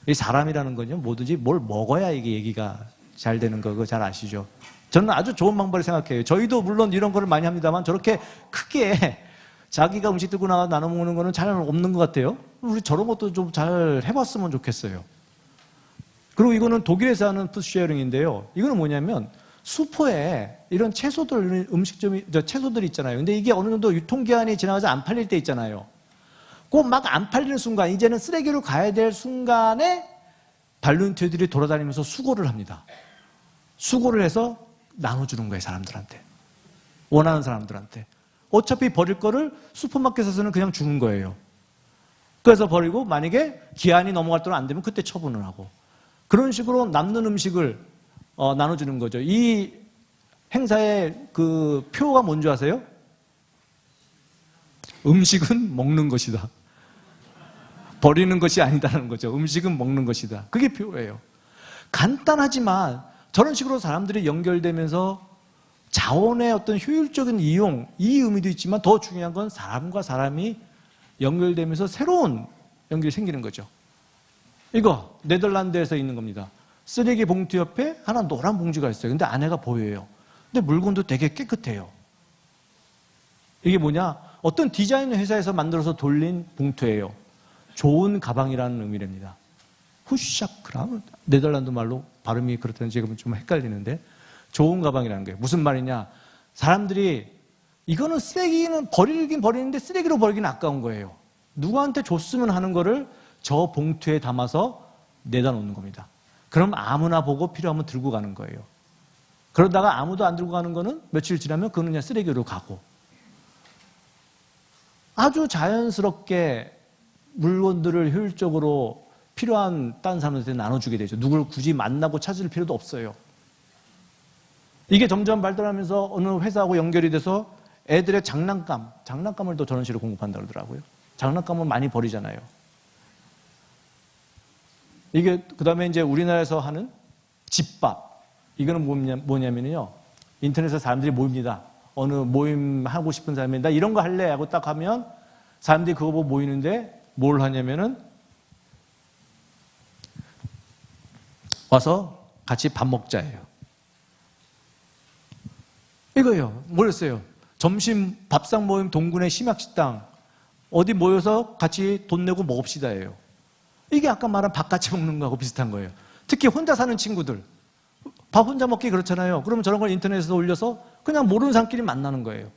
이 사람이라는 건요, 뭐든지 뭘 먹어야 이게 얘기가 잘 되는 거, 그거 잘 아시죠? 저는 아주 좋은 방법을 생각해요. 저희도 물론 이런 거를 많이 합니다만 저렇게 크게 자기가 음식 들고 나가 나눠 먹는 거는 잘 없는 것 같아요. 우리 저런 것도 좀 잘 해봤으면 좋겠어요. 그리고 이거는 독일에서 하는 푸드쉐어링인데요. 이거는 뭐냐면 슈퍼에 이런 채소들, 음식점이, 채소들이 있잖아요. 근데 이게 어느 정도 유통기한이 지나가서 안 팔릴 때 있잖아요. 꼭 막 안 팔리는 순간, 이제는 쓰레기로 가야 될 순간에 발렌티어들이 돌아다니면서 수거를 합니다. 수거를 해서 나눠주는 거예요, 사람들한테. 원하는 사람들한테. 어차피 버릴 거를 슈퍼마켓에서는 그냥 주는 거예요. 그래서 버리고 만약에 기한이 넘어갈 동안 안 되면 그때 처분을 하고. 그런 식으로 남는 음식을 나눠주는 거죠. 이 행사의 그 표가 뭔지 아세요? 음식은 먹는 것이다. 버리는 것이 아니다라는 거죠. 음식은 먹는 것이다. 그게 표예요. 간단하지만 저런 식으로 사람들이 연결되면서 자원의 어떤 효율적인 이용, 이 의미도 있지만 더 중요한 건 사람과 사람이 연결되면서 새로운 연결이 생기는 거죠. 이거 네덜란드에서 있는 겁니다. 쓰레기 봉투 옆에 하나 노란 봉지가 있어요. 근데 안에가 보여요. 근데 물건도 되게 깨끗해요. 이게 뭐냐? 어떤 디자인 회사에서 만들어서 돌린 봉투예요. 좋은 가방이라는 의미랍니다. 후샤크람? 네덜란드 말로 발음이 그렇다는 지금 좀 헷갈리는데 좋은 가방이라는 거예요. 무슨 말이냐? 사람들이 이거는 쓰레기는 버리긴 버리는데 쓰레기로 버리기는 아까운 거예요. 누구한테 줬으면 하는 거를 저 봉투에 담아서 내다 놓는 겁니다. 그럼 아무나 보고 필요하면 들고 가는 거예요. 그러다가 아무도 안 들고 가는 거는 며칠 지나면 그건 그냥 쓰레기로 가고. 아주 자연스럽게 물건들을 효율적으로 필요한 다른 사람들한테 나눠주게 되죠. 누굴 굳이 만나고 찾을 필요도 없어요. 이게 점점 발달하면서 어느 회사하고 연결이 돼서 애들의 장난감을 또 저런 식으로 공급한다고 그러더라고요. 장난감은 많이 버리잖아요. 이게 그 다음에 이제 우리나라에서 하는 집밥. 이거는 뭐냐면요. 인터넷에 사람들이 모입니다. 어느 모임 하고 싶은 사람이 나 이런 거 할래 하고 딱 하면 사람들이 그거 보고 모이는데 뭘 하냐면은 와서 같이 밥 먹자예요. 이거예요. 뭐였어요? 점심 밥상 모임 동군의 심야식당 어디 모여서 같이 돈 내고 먹읍시다예요. 이게 아까 말한 밥 같이 먹는 거하고 비슷한 거예요. 특히 혼자 사는 친구들 밥 혼자 먹기 그렇잖아요. 그러면 저런 걸 인터넷에서 올려서 그냥 모르는 사람끼리 만나는 거예요.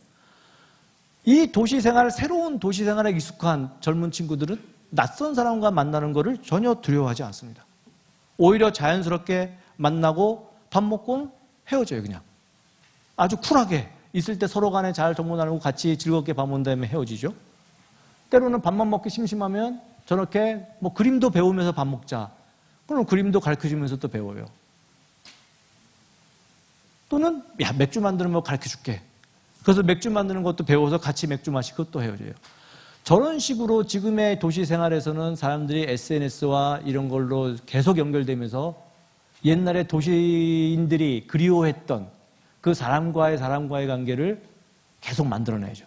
이 도시생활, 새로운 도시생활에 익숙한 젊은 친구들은 낯선 사람과 만나는 것을 전혀 두려워하지 않습니다. 오히려 자연스럽게 만나고 밥 먹고 헤어져요, 그냥. 아주 쿨하게 있을 때 서로 간에 잘 정보 나누고 같이 즐겁게 밥 먹은 다음에 헤어지죠. 때로는 밥만 먹기 심심하면 저렇게 뭐 그림도 배우면서 밥 먹자. 그럼 그림도 가르쳐주면서 또 배워요. 또는 야, 맥주 만드는 거 가르쳐줄게. 그래서 맥주 만드는 것도 배워서 같이 맥주 마시고 또 헤어져요. 저런 식으로 지금의 도시 생활에서는 사람들이 SNS와 이런 걸로 계속 연결되면서 옛날에 도시인들이 그리워했던 그 사람과의 관계를 계속 만들어내죠.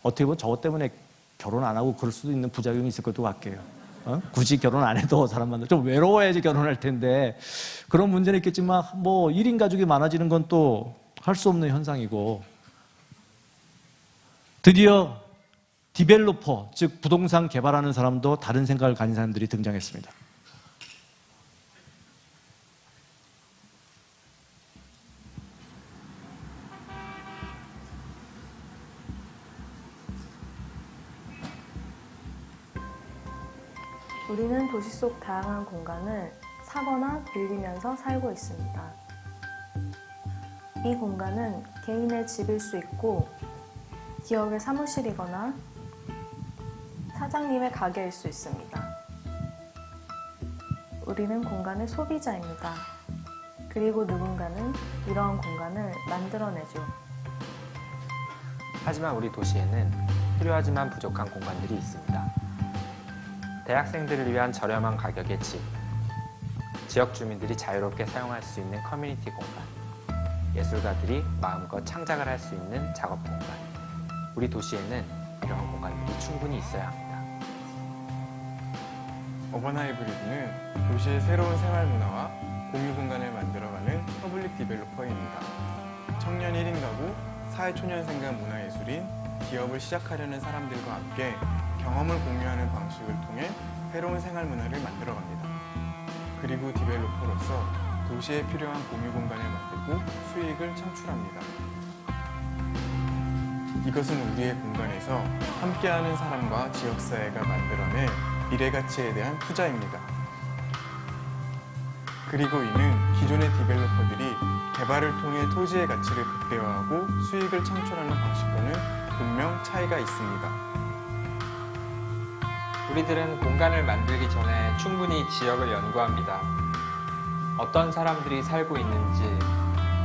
어떻게 보면 저것 때문에 결혼 안 하고 그럴 수도 있는 부작용이 있을 것도 같게요. 굳이 결혼 안 해도 사람 만나 좀 외로워야지 결혼할 텐데 그런 문제는 있겠지만 뭐 1인 가족이 많아지는 건 또 할 수 없는 현상이고 드디어 디벨로퍼, 즉 부동산 개발하는 사람도 다른 생각을 가진 사람들이 등장했습니다. 우리는 도시 속 다양한 공간을 사거나 빌리면서 살고 있습니다. 이 공간은 개인의 집일 수 있고 기업의 사무실이거나 사장님의 가게일 수 있습니다. 우리는 공간의 소비자입니다. 그리고 누군가는 이러한 공간을 만들어내죠. 하지만 우리 도시에는 필요하지만 부족한 공간들이 있습니다. 대학생들을 위한 저렴한 가격의 집, 지역 주민들이 자유롭게 사용할 수 있는 커뮤니티 공간, 예술가들이 마음껏 창작을 할 수 있는 작업 공간. 우리 도시에는 이러한 공간들이 충분히 있어야 합니다. 어반 하이브리드는 도시의 새로운 생활 문화와 공유 공간을 만들어가는 퍼블릭 디벨로퍼입니다. 청년 1인 가구, 사회초년생각 문화예술인 기업을 시작하려는 사람들과 함께 경험을 공유하는 방식을 통해 새로운 생활 문화를 만들어갑니다. 그리고 디벨로퍼로서 도시에 필요한 공유 공간을 만들고 수익을 창출합니다. 이것은 우리의 공간에서 함께하는 사람과 지역사회가 만들어낸 미래가치에 대한 투자입니다. 그리고 이는 기존의 디벨로퍼들이 개발을 통해 토지의 가치를 극대화하고 수익을 창출하는 방식과는 분명 차이가 있습니다. 우리들은 공간을 만들기 전에 충분히 지역을 연구합니다. 어떤 사람들이 살고 있는지,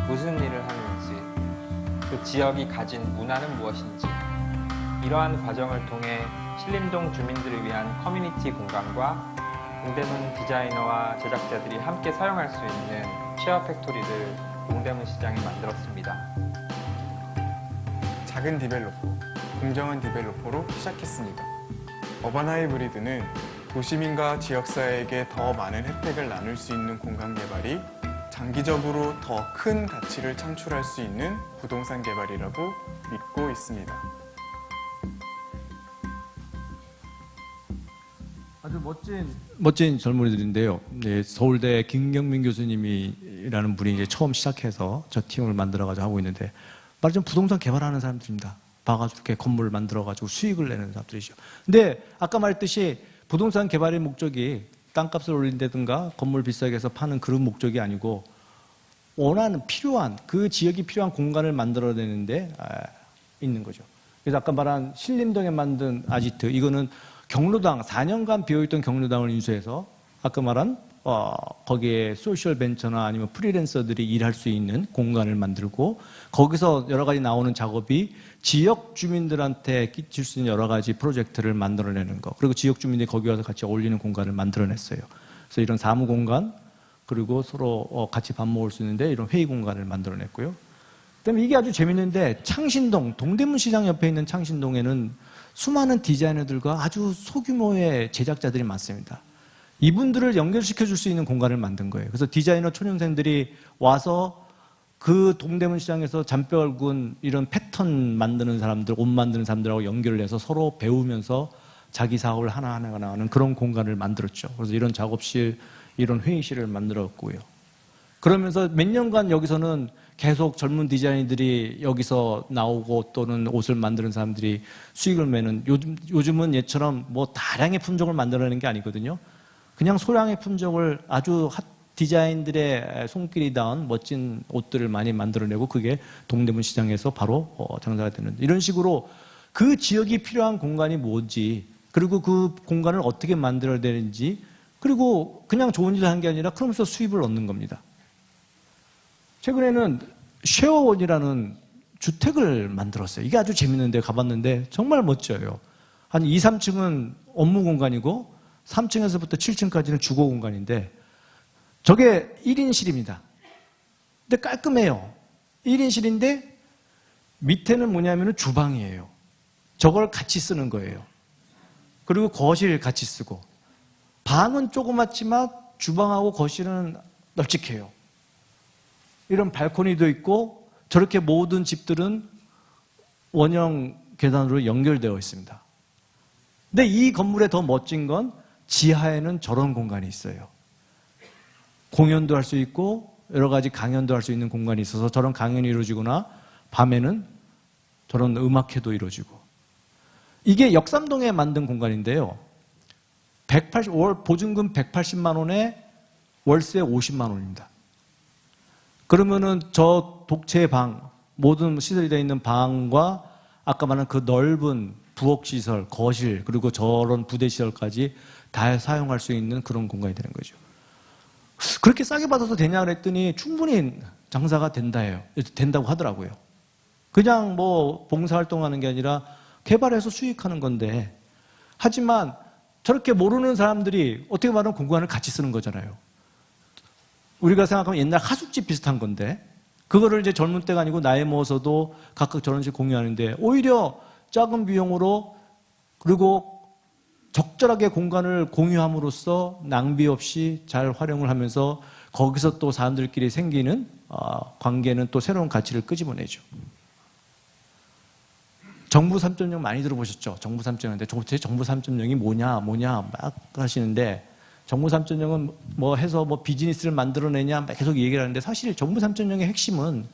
무슨 일을 하는지, 그 지역이 가진 문화는 무엇인지, 이러한 과정을 통해 신림동 주민들을 위한 커뮤니티 공간과 동대문 디자이너와 제작자들이 함께 사용할 수 있는 쉐어 팩토리를 동대문 시장에 만들었습니다. 작은 디벨로퍼, 공정한 디벨로퍼로 시작했습니다. 어반 하이브리드는 도시민과 지역사회에게 더 많은 혜택을 나눌 수 있는 공간 개발이 장기적으로 더 큰 가치를 창출할 수 있는 부동산 개발이라고 믿고 있습니다. 아주 멋진 젊은이들인데요. 네, 서울대 김경민 교수님이라는 분이 이제 처음 시작해서 저 팀을 만들어가지고 하고 있는데 말하자면 부동산 개발하는 사람들입니다. 봐가지고 이렇게 건물을 만들어가지고 수익을 내는 사람들이죠. 근데 아까 말했듯이 부동산 개발의 목적이 땅값을 올린다든가 건물 비싸게 해서 파는 그런 목적이 아니고 원하는 필요한 그 지역이 필요한 공간을 만들어내는데 있는 거죠. 그래서 아까 말한 신림동에 만든 아지트 이거는 경로당 4년간 비어있던 경로당을 인수해서 아까 말한 거기에 소셜 벤처나 아니면 프리랜서들이 일할 수 있는 공간을 만들고 거기서 여러 가지 나오는 작업이 지역 주민들한테 끼칠 수 있는 여러 가지 프로젝트를 만들어내는 거 그리고 지역 주민들이 거기 와서 같이 어울리는 공간을 만들어냈어요. 그래서 이런 사무 공간 그리고 서로 같이 밥 먹을 수 있는데 이런 회의 공간을 만들어냈고요. 그다음에 이게 아주 재밌는데 창신동 동대문 시장 옆에 있는 창신동에는 수많은 디자이너들과 아주 소규모의 제작자들이 많습니다. 이분들을 연결시켜 줄 수 있는 공간을 만든 거예요. 그래서 디자이너 초년생들이 와서 그 동대문 시장에서 잔뼈굵은 이런 패턴 만드는 사람들, 옷 만드는 사람들하고 연결을 해서 서로 배우면서 자기 사업을 하나하나가 나가는 그런 공간을 만들었죠. 그래서 이런 작업실, 이런 회의실을 만들었고요. 그러면서 몇 년간 여기서는 계속 젊은 디자이너들이 여기서 나오고 또는 옷을 만드는 사람들이 수익을 내는, 요즘은 얘처럼 뭐 다량의 품종을 만들어내는 게 아니거든요. 그냥 소량의 품종을 아주 디자인들의 손길이 닿은 멋진 옷들을 많이 만들어내고 그게 동대문 시장에서 바로 장사가 되는, 이런 식으로 그 지역이 필요한 공간이 뭔지, 그리고 그 공간을 어떻게 만들어야 되는지, 그리고 그냥 좋은 일을 하는 게 아니라 그러면서 수입을 얻는 겁니다. 최근에는 쉐어원이라는 주택을 만들었어요. 이게 아주 재밌는데 가봤는데 정말 멋져요. 한 2, 3층은 업무 공간이고 3층에서부터 7층까지는 주거 공간인데 저게 1인실입니다. 근데 깔끔해요. 1인실인데 밑에는 뭐냐면 주방이에요. 저걸 같이 쓰는 거예요. 그리고 거실 같이 쓰고, 방은 조그맣지만 주방하고 거실은 널찍해요. 이런 발코니도 있고, 저렇게 모든 집들은 원형 계단으로 연결되어 있습니다. 근데 이 건물의 더 멋진 건 지하에는 저런 공간이 있어요. 공연도 할 수 있고 여러 가지 강연도 할 수 있는 공간이 있어서 저런 강연이 이루어지거나 밤에는 저런 음악회도 이루어지고, 이게 역삼동에 만든 공간인데요. 월 보증금 180만 원에 월세 50만 원입니다. 그러면은 저 독채 방, 모든 시설이 되어 있는 방과 아까 말한 그 넓은 부엌시설, 거실, 그리고 저런 부대시설까지 다 사용할 수 있는 그런 공간이 되는 거죠. 그렇게 싸게 받아서 되냐 그랬더니 충분히 장사가 된다고 하더라고요. 그냥 뭐 봉사활동하는 게 아니라 개발해서 수익하는 건데, 하지만 저렇게 모르는 사람들이 어떻게 말하면 공간을 같이 쓰는 거잖아요. 우리가 생각하면 옛날 하숙집 비슷한 건데, 그거를 이제 젊은 때가 아니고 나이 먹어서도 각각 저런 식으로 공유하는데, 오히려 작은 비용으로 그리고 적절하게 공간을 공유함으로써 낭비 없이 잘 활용을 하면서 거기서 또 사람들끼리 생기는 관계는 또 새로운 가치를 끄집어내죠. 정부 3.0 많이 들어보셨죠? 정부 3.0인데 도대체 정부 3.0이 뭐냐 막 하시는데, 정부 3.0은 뭐 해서 뭐 비즈니스를 만들어내냐 막 계속 얘기를 하는데, 사실 정부 3.0의 핵심은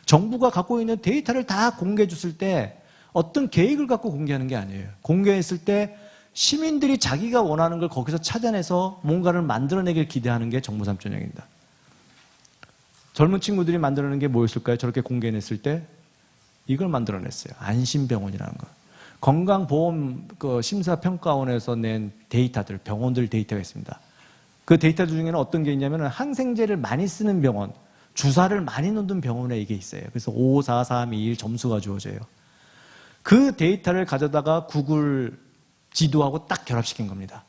정부가 갖고 있는 데이터를 다 공개해 줬을 때 어떤 계획을 갖고 공개하는 게 아니에요. 공개했을 때 시민들이 자기가 원하는 걸 거기서 찾아내서 뭔가를 만들어내길 기대하는 게 정부 3.0입니다. 젊은 친구들이 만들어낸 게 뭐였을까요? 저렇게 공개했을 때 이걸 만들어냈어요. 안심병원이라는 거. 건강보험 심사평가원에서 낸 데이터들, 병원들 데이터가 있습니다. 그 데이터 중에는 어떤 게 있냐면 항생제를 많이 쓰는 병원, 주사를 많이 놓는 병원에 이게 있어요. 그래서 5, 4, 3, 2, 1 점수가 주어져요. 그 데이터를 가져다가 구글 지도하고 딱 결합시킨 겁니다.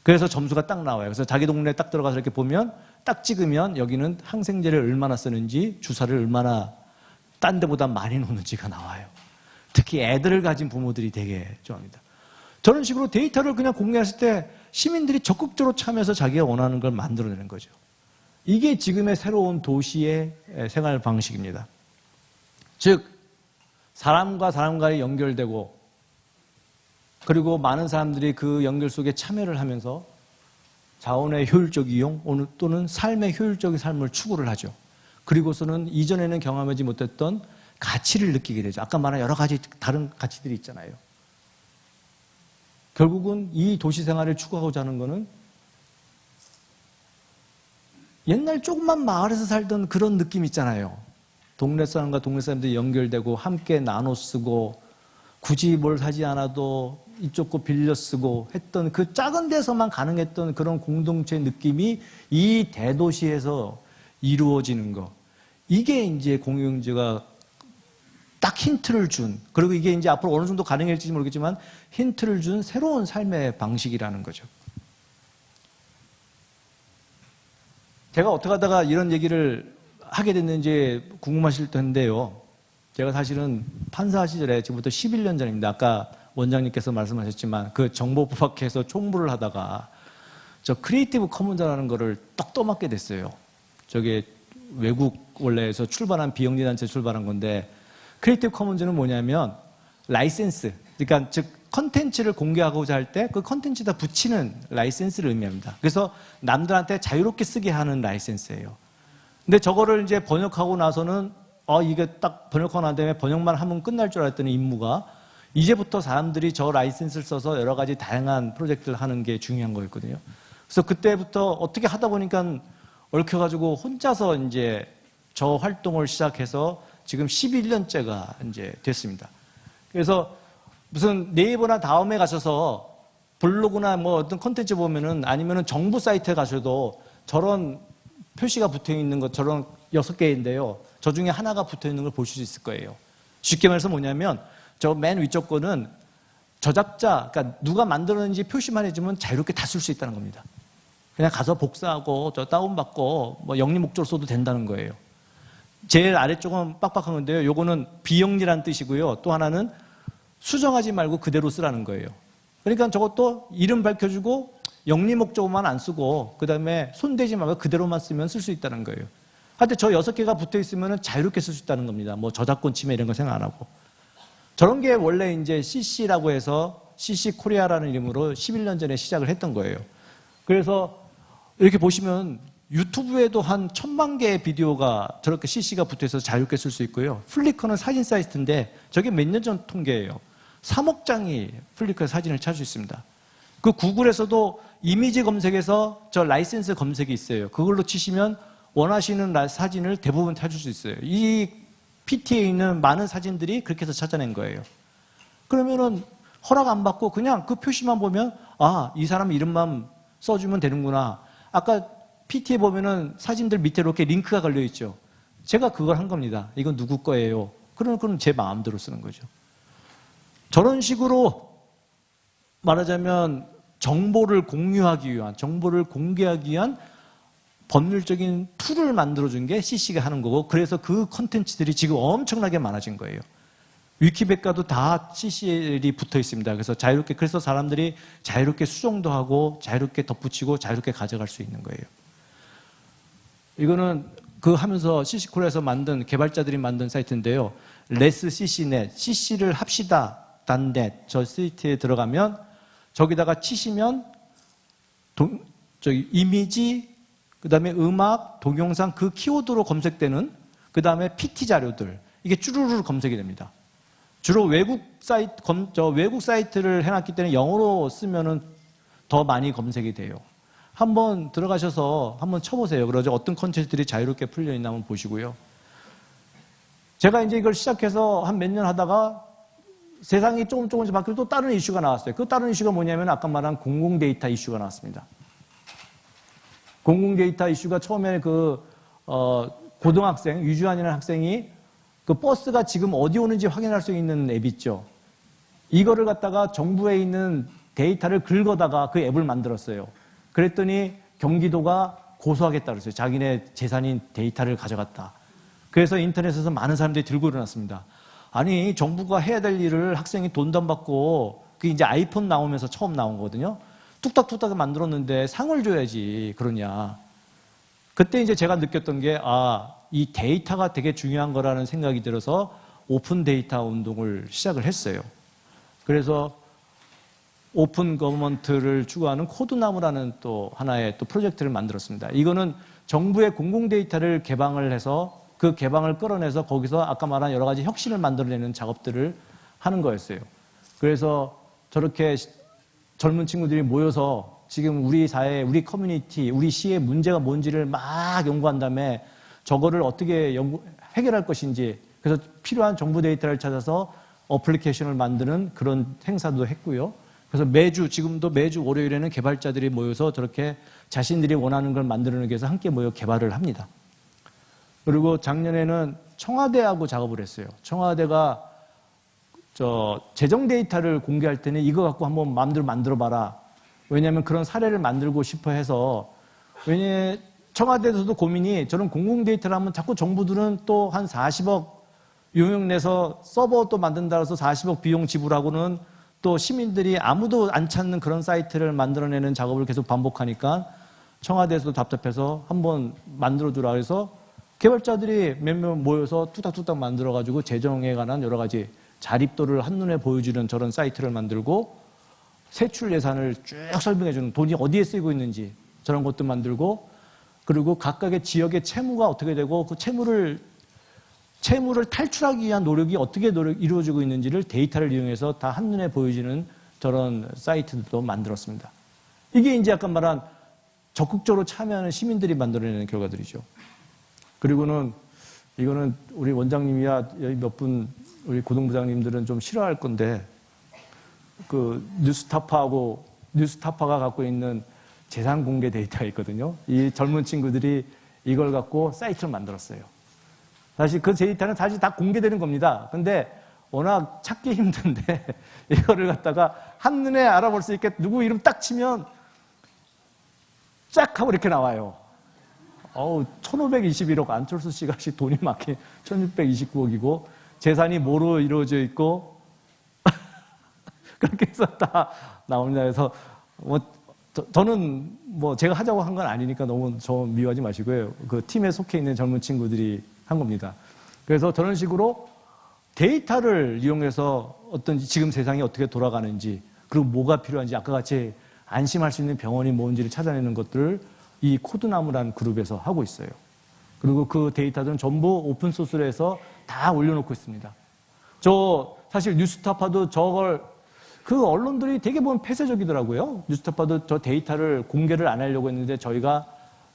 그래서 점수가 딱 나와요. 그래서 자기 동네에 딱 들어가서 이렇게 보면 딱 찍으면 여기는 항생제를 얼마나 쓰는지, 주사를 얼마나 딴 데보다 많이 놓는지가 나와요. 특히 애들을 가진 부모들이 되게 좋아합니다. 저런 식으로 데이터를 그냥 공개했을 때 시민들이 적극적으로 참여해서 자기가 원하는 걸 만들어내는 거죠. 이게 지금의 새로운 도시의 생활 방식입니다. 즉, 사람과 사람과의 연결되고, 그리고 많은 사람들이 그 연결 속에 참여를 하면서 자원의 효율적 이용 또는 삶의 효율적인 삶을 추구를 하죠. 그리고서는 이전에는 경험하지 못했던 가치를 느끼게 되죠. 아까 말한 여러 가지 다른 가치들이 있잖아요. 결국은 이 도시 생활을 추구하고자 하는 거는 옛날 조그만 마을에서 살던 그런 느낌 있잖아요. 동네 사람과 동네 사람들이 연결되고 함께 나눠 쓰고 굳이 뭘 사지 않아도 이쪽 거 빌려 쓰고 했던 그 작은 데서만 가능했던 그런 공동체 느낌이 이 대도시에서 이루어지는 거. 이게 이제 공유경제가 딱 힌트를 준, 그리고 이게 이제 앞으로 어느 정도 가능할지 모르겠지만 힌트를 준 새로운 삶의 방식이라는 거죠. 제가 어떻게 하다가 이런 얘기를 하게 됐는지 궁금하실 텐데요. 제가 사실은 판사 시절에 지금부터 11년 전입니다. 아까 원장님께서 말씀하셨지만 그 정보법학회에서 총무를 하다가 저 크리에이티브 커먼즈라는 거를 떡 떠맡게 됐어요. 저게 외국 원래에서 출발한 비영리 단체 출발한 건데, 크리에이티브 커먼즈는 뭐냐면 라이센스, 그러니까 즉 컨텐츠를 공개하고자 할 때 그 컨텐츠에다 붙이는 라이센스를 의미합니다. 그래서 남들한테 자유롭게 쓰게 하는 라이센스예요. 근데 저거를 이제 번역하고 나서는 이게 딱 번역하고 난 다음에 번역만 하면 끝날 줄 알았더니 임무가 이제부터 사람들이 저 라이센스를 써서 여러 가지 다양한 프로젝트를 하는 게 중요한 거였거든요. 그래서 그때부터 어떻게 하다 보니까 얽혀가지고 혼자서 이제 저 활동을 시작해서 지금 11년째가 이제 됐습니다. 그래서 무슨 네이버나 다음에 가셔서 블로그나 뭐 어떤 콘텐츠 보면은 아니면은 정부 사이트에 가셔도 저런 표시가 붙어 있는 것 저런 6개인데요. 저 중에 하나가 붙어 있는 걸 보실 수 있을 거예요. 쉽게 말해서 뭐냐면 저 맨 위쪽 거는 저작자, 그러니까 누가 만들었는지 표시만 해주면 자유롭게 다 쓸 수 있다는 겁니다. 그냥 가서 복사하고 저 다운받고 뭐 영리 목적으로 써도 된다는 거예요. 제일 아래쪽은 빡빡한 건데요. 요거는 비영리라는 뜻이고요. 또 하나는 수정하지 말고 그대로 쓰라는 거예요. 그러니까 저것도 이름 밝혀주고 영리 목적어만 안 쓰고 그 다음에 손대지 말고 그대로만 쓰면 쓸 수 있다는 거예요. 하여튼 저 6개가 붙어 있으면 자유롭게 쓸 수 있다는 겁니다. 뭐 저작권 침해 이런 거 생각 안 하고. 저런 게 원래 이제 CC라고 해서 CC 코리아라는 이름으로 11년 전에 시작을 했던 거예요. 그래서 이렇게 보시면 유튜브에도 한 1000만 개의 비디오가 저렇게 CC가 붙어 있어서 자유롭게 쓸 수 있고요. 플리커는 사진 사이트인데 저게 몇 년 전 통계예요. 3억 장이 플리커의 사진을 찾을 수 있습니다. 그 구글에서도 이미지 검색에서 저 라이센스 검색이 있어요. 그걸로 치시면 원하시는 사진을 대부분 찾을 수 있어요. 이 PT에 있는 많은 사진들이 그렇게 해서 찾아낸 거예요. 그러면은 허락 안 받고 그냥 그 표시만 보면 이 사람 이름만 써주면 되는구나. 아까 PT에 보면은 사진들 밑에 이렇게 링크가 걸려 있죠. 제가 그걸 한 겁니다. 이건 누구 거예요? 그럼 제 마음대로 쓰는 거죠. 저런 식으로 말하자면 정보를 공유하기 위한, 정보를 공개하기 위한 법률적인 툴을 만들어준 게 CC가 하는 거고, 그래서 그 콘텐츠들이 지금 엄청나게 많아진 거예요. 위키백과도 다 CCL이 붙어 있습니다. 그래서 그래서 사람들이 자유롭게 수정도 하고, 자유롭게 덧붙이고, 자유롭게 가져갈 수 있는 거예요. 이거는 하면서 CC코리아에서 만든, 개발자들이 만든 사이트인데요. 레스 CCnet, CC를 합시다, .net, 저 사이트에 들어가면, 저기다가 치시면, 이미지, 그 다음에 음악, 동영상 그 키워드로 검색되는 그 다음에 PT 자료들 이게 쭈루루 검색이 됩니다. 주로 외국 사이트를 해놨기 때문에 영어로 쓰면은 더 많이 검색이 돼요. 한번 들어가셔서 한번 쳐보세요. 그러죠. 어떤 콘텐츠들이 자유롭게 풀려있나 한번 보시고요. 제가 이제 이걸 시작해서 한 몇 년 하다가 세상이 조금씩 바뀌고 또 다른 이슈가 나왔어요. 그 다른 이슈가 뭐냐면 아까 말한 공공 데이터 이슈가 나왔습니다. 공공 데이터 이슈가 처음에 고등학생, 유주환이라는 학생이 그 버스가 지금 어디 오는지 확인할 수 있는 앱 있죠. 이거를 갖다가 정부에 있는 데이터를 긁어다가 그 앱을 만들었어요. 그랬더니 경기도가 고소하겠다 그랬어요. 자기네 재산인 데이터를 가져갔다. 그래서 인터넷에서 많은 사람들이 들고 일어났습니다. 아니, 정부가 해야 될 일을 학생이 돈도 안 받고, 그게 이제 아이폰 나오면서 처음 나온 거거든요. 뚝딱뚝딱 만들었는데 상을 줘야지 그러냐. 그때 이제 제가 느꼈던 게 이 데이터가 되게 중요한 거라는 생각이 들어서 오픈 데이터 운동을 시작을 했어요. 그래서 오픈 거버먼트를 추구하는 코드나무라는 또 하나의 또 프로젝트를 만들었습니다. 이거는 정부의 공공 데이터를 개방을 해서 그 개방을 끌어내서 거기서 아까 말한 여러 가지 혁신을 만들어내는 작업들을 하는 거였어요. 그래서 저렇게 젊은 친구들이 모여서 지금 우리 사회, 우리 커뮤니티, 우리 시의 문제가 뭔지를 막 연구한 다음에 저거를 어떻게 해결할 것인지, 그래서 필요한 정부 데이터를 찾아서 어플리케이션을 만드는 그런 행사도 했고요. 그래서 지금도 매주 월요일에는 개발자들이 모여서 저렇게 자신들이 원하는 걸 만들어내기 위해서 함께 모여 개발을 합니다. 그리고 작년에는 청와대하고 작업을 했어요. 청와대가 재정 데이터를 공개할 때는 이거 갖고 한번 마음대로 만들어봐라. 왜냐하면 그런 사례를 만들고 싶어 해서, 청와대에서도 고민이 저런 공공 데이터를 하면 자꾸 정부들은 또 한 40억 용역 내서 서버 또 만든다 해서 40억 비용 지불하고는 또 시민들이 아무도 안 찾는 그런 사이트를 만들어내는 작업을 계속 반복하니까 청와대에서도 답답해서 한번 만들어주라 해서 개발자들이 몇 명 모여서 뚝딱뚝딱 만들어가지고 재정에 관한 여러 가지 자립도를 한눈에 보여주는 저런 사이트를 만들고 세출 예산을 쭉 설명해주는, 돈이 어디에 쓰이고 있는지 저런 것도 만들고, 그리고 각각의 지역의 채무가 어떻게 되고 그 채무를 탈출하기 위한 노력이 어떻게 이루어지고 있는지를 데이터를 이용해서 다 한눈에 보여지는 저런 사이트도 만들었습니다. 이게 이제 아까 말한 적극적으로 참여하는 시민들이 만들어내는 결과들이죠. 그리고는 이거는 우리 원장님이야 여기 몇 분 우리 고등부장님들은 좀 싫어할 건데 그 뉴스타파가 갖고 있는 재산 공개 데이터가 있거든요. 이 젊은 친구들이 이걸 갖고 사이트를 만들었어요. 사실 그 데이터는 사실 다 공개되는 겁니다. 근데 워낙 찾기 힘든데 이거를 갖다가 한눈에 알아볼 수 있게 누구 이름 딱 치면 쫙 하고 이렇게 나와요. 1521억 안철수 씨가 돈이 많게 1629억이고 재산이 뭐로 이루어져 있고 그렇게 해서 다 나옵니다. 그래서 저는 제가 하자고 한 건 아니니까 너무 저 미워하지 마시고요. 그 팀에 속해 있는 젊은 친구들이 한 겁니다. 그래서 저런 식으로 데이터를 이용해서 지금 세상이 어떻게 돌아가는지 그리고 뭐가 필요한지 아까 같이 안심할 수 있는 병원이 뭔지를 찾아내는 것들을 이 코드나무라는 그룹에서 하고 있어요. 그리고 그 데이터들은 전부 오픈소스로 해서 다 올려놓고 있습니다. 사실 뉴스타파도 그 언론들이 되게 보면 폐쇄적이더라고요. 뉴스타파도 저 데이터를 공개를 안 하려고 했는데 저희가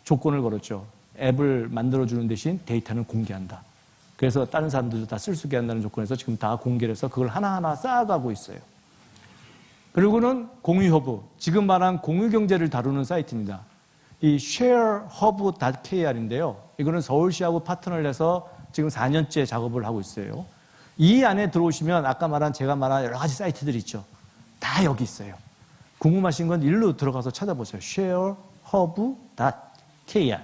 조건을 걸었죠. 앱을 만들어주는 대신 데이터는 공개한다. 그래서 다른 사람들도 다 쓸 수 있게 한다는 조건에서 지금 다 공개를 해서 그걸 하나하나 쌓아가고 있어요. 그리고는 공유허브, 지금 말한 공유경제를 다루는 사이트입니다. 이 sharehub.kr인데요. 이거는 서울시하고 파트너를 해서 지금 4년째 작업을 하고 있어요. 이 안에 들어오시면 아까 제가 말한 여러 가지 사이트들이 있죠. 다 여기 있어요. 궁금하신 건 일로 들어가서 찾아보세요. sharehub.kr.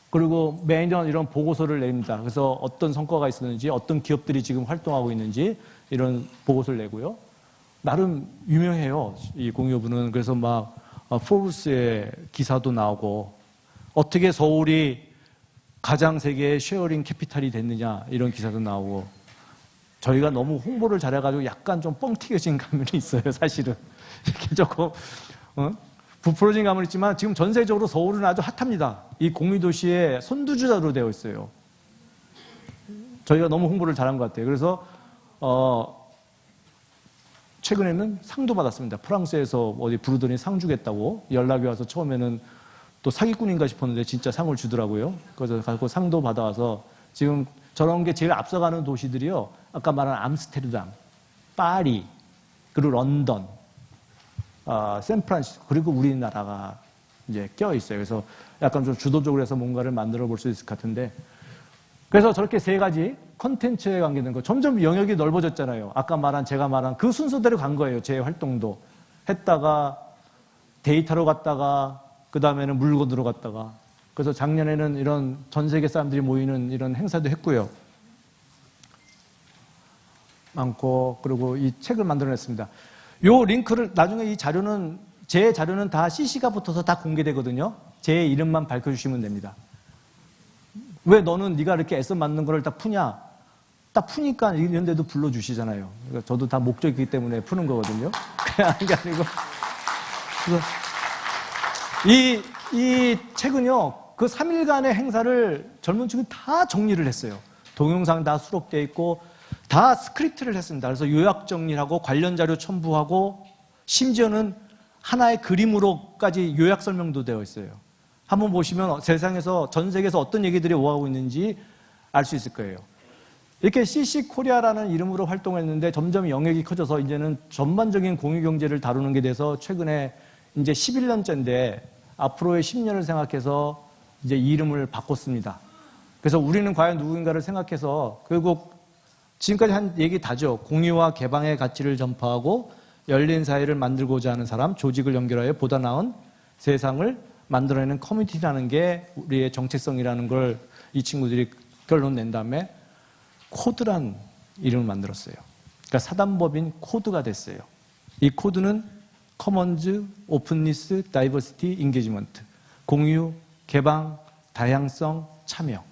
그리고 매년 이런 보고서를 냅니다. 그래서 어떤 성과가 있었는지, 어떤 기업들이 지금 활동하고 있는지 이런 보고서를 내고요. 나름 유명해요. 이 공유부는. 그래서 포브스의 기사도 나오고 어떻게 서울이 가장 세계의 쉐어링 캐피탈이 됐느냐 이런 기사도 나오고 저희가 너무 홍보를 잘해가지고 약간 좀 뻥 튀겨진 감이 있어요. 사실은 이렇게 조금 부풀어진 감은 있지만 지금 전세적으로 서울은 아주 핫합니다. 이 공유도시의 선두주자로 되어 있어요. 저희가 너무 홍보를 잘한 것 같아요. 그래서 최근에는 상도 받았습니다. 프랑스에서 어디 부르더니 상 주겠다고 연락이 와서 처음에는 또 사기꾼인가 싶었는데 진짜 상을 주더라고요. 그래서 가서 상도 받아와서 지금 저런 게 제일 앞서가는 도시들이요. 아까 말한 암스테르담, 파리, 그리고 런던, 샌프란시스코, 그리고 우리나라가 이제 껴 있어요. 그래서 약간 좀 주도적으로 해서 뭔가를 만들어 볼 수 있을 것 같은데. 그래서 저렇게 세 가지 컨텐츠에 관계된 거 점점 영역이 넓어졌잖아요. 아까 제가 말한 그 순서대로 간 거예요. 제 활동도. 했다가 데이터로 갔다가 그 다음에는 물건으로 갔다가 그래서 작년에는 이런 전 세계 사람들이 모이는 이런 행사도 했고요. 많고 그리고 이 책을 만들어냈습니다. 요 링크를 나중에 이 자료는 제 자료는 다 CC가 붙어서 다 공개되거든요. 제 이름만 밝혀주시면 됩니다. 왜 너는 네가 이렇게 애써 만든 거를 딱 푸냐? 딱 푸니까 이런 데도 불러주시잖아요. 그러니까 저도 다 목적이 있기 때문에 푸는 거거든요. 그냥 하는 게 아니고. 그래서 이 책은요, 그 3일간의 행사를 젊은 층이 다 정리를 했어요. 동영상 다 수록되어 있고, 다 스크립트를 했습니다. 그래서 요약 정리를 하고, 관련 자료 첨부하고, 심지어는 하나의 그림으로까지 요약 설명도 되어 있어요. 한번 보시면 세상에서, 전 세계에서 어떤 얘기들이 오가고 있는지 알 수 있을 거예요. 이렇게 CC 코리아라는 이름으로 활동했는데 점점 영역이 커져서 이제는 전반적인 공유경제를 다루는 게 돼서 최근에 이제 11년째인데 앞으로의 10년을 생각해서 이제 이름을 바꿨습니다. 그래서 우리는 과연 누구인가를 생각해서 결국 지금까지 한 얘기 다죠. 공유와 개방의 가치를 전파하고 열린 사회를 만들고자 하는 사람, 조직을 연결하여 보다 나은 세상을 만들어내는 커뮤니티라는 게 우리의 정체성이라는 걸 이 친구들이 결론 낸 다음에 코드란 이름을 만들었어요. 그러니까 사단법인 코드가 됐어요. 이 코드는 커먼즈, 오픈니스, 다이버시티, 인게이지먼트, 공유, 개방, 다양성, 참여.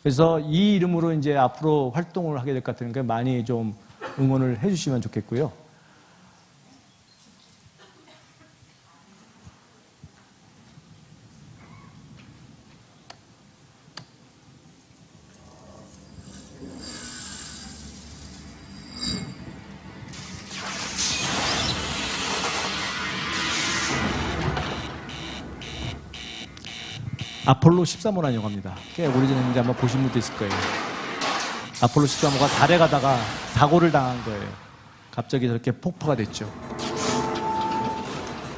그래서 이 이름으로 이제 앞으로 활동을 하게 될 것 같으니까 많이 좀 응원을 해주시면 좋겠고요. 아폴로 13호라는 영화입니다. 꽤 오래전인데 아마 보신 분도 있을 거예요. 아폴로 13호가 달에 가다가 사고를 당한 거예요. 갑자기 저렇게 폭파가 됐죠.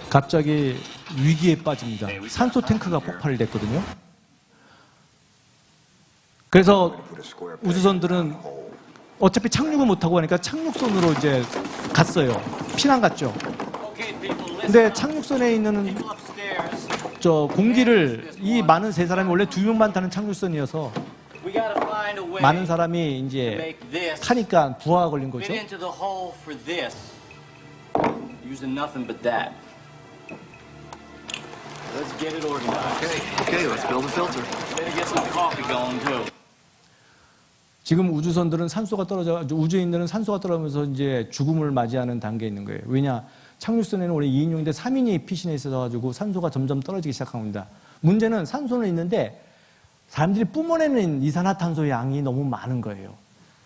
갑자기 위기에 빠집니다. 산소 탱크가 폭발이 됐거든요. 그래서 우주선들은 어차피 착륙을 못하고 하니까 착륙선으로 이제 갔어요. 피난 갔죠. 근데 착륙선에 있는 저 공기를 이 많은 세 사람이 원래 2명만 타는 착륙선이어서 많은 사람이 이제 타니까 부하가 걸린 거죠. 지금 우주선들은 산소가 떨어져, 우주인들은 산소가 떨어지면서 이제 죽음을 맞이하는 단계에 있는 거예요. 왜냐? 착륙선에는 원래 2인용인데 3인이 피신해 있어가지고 산소가 점점 떨어지기 시작한 겁니다. 문제는 산소는 있는데 사람들이 뿜어내는 이산화탄소 양이 너무 많은 거예요.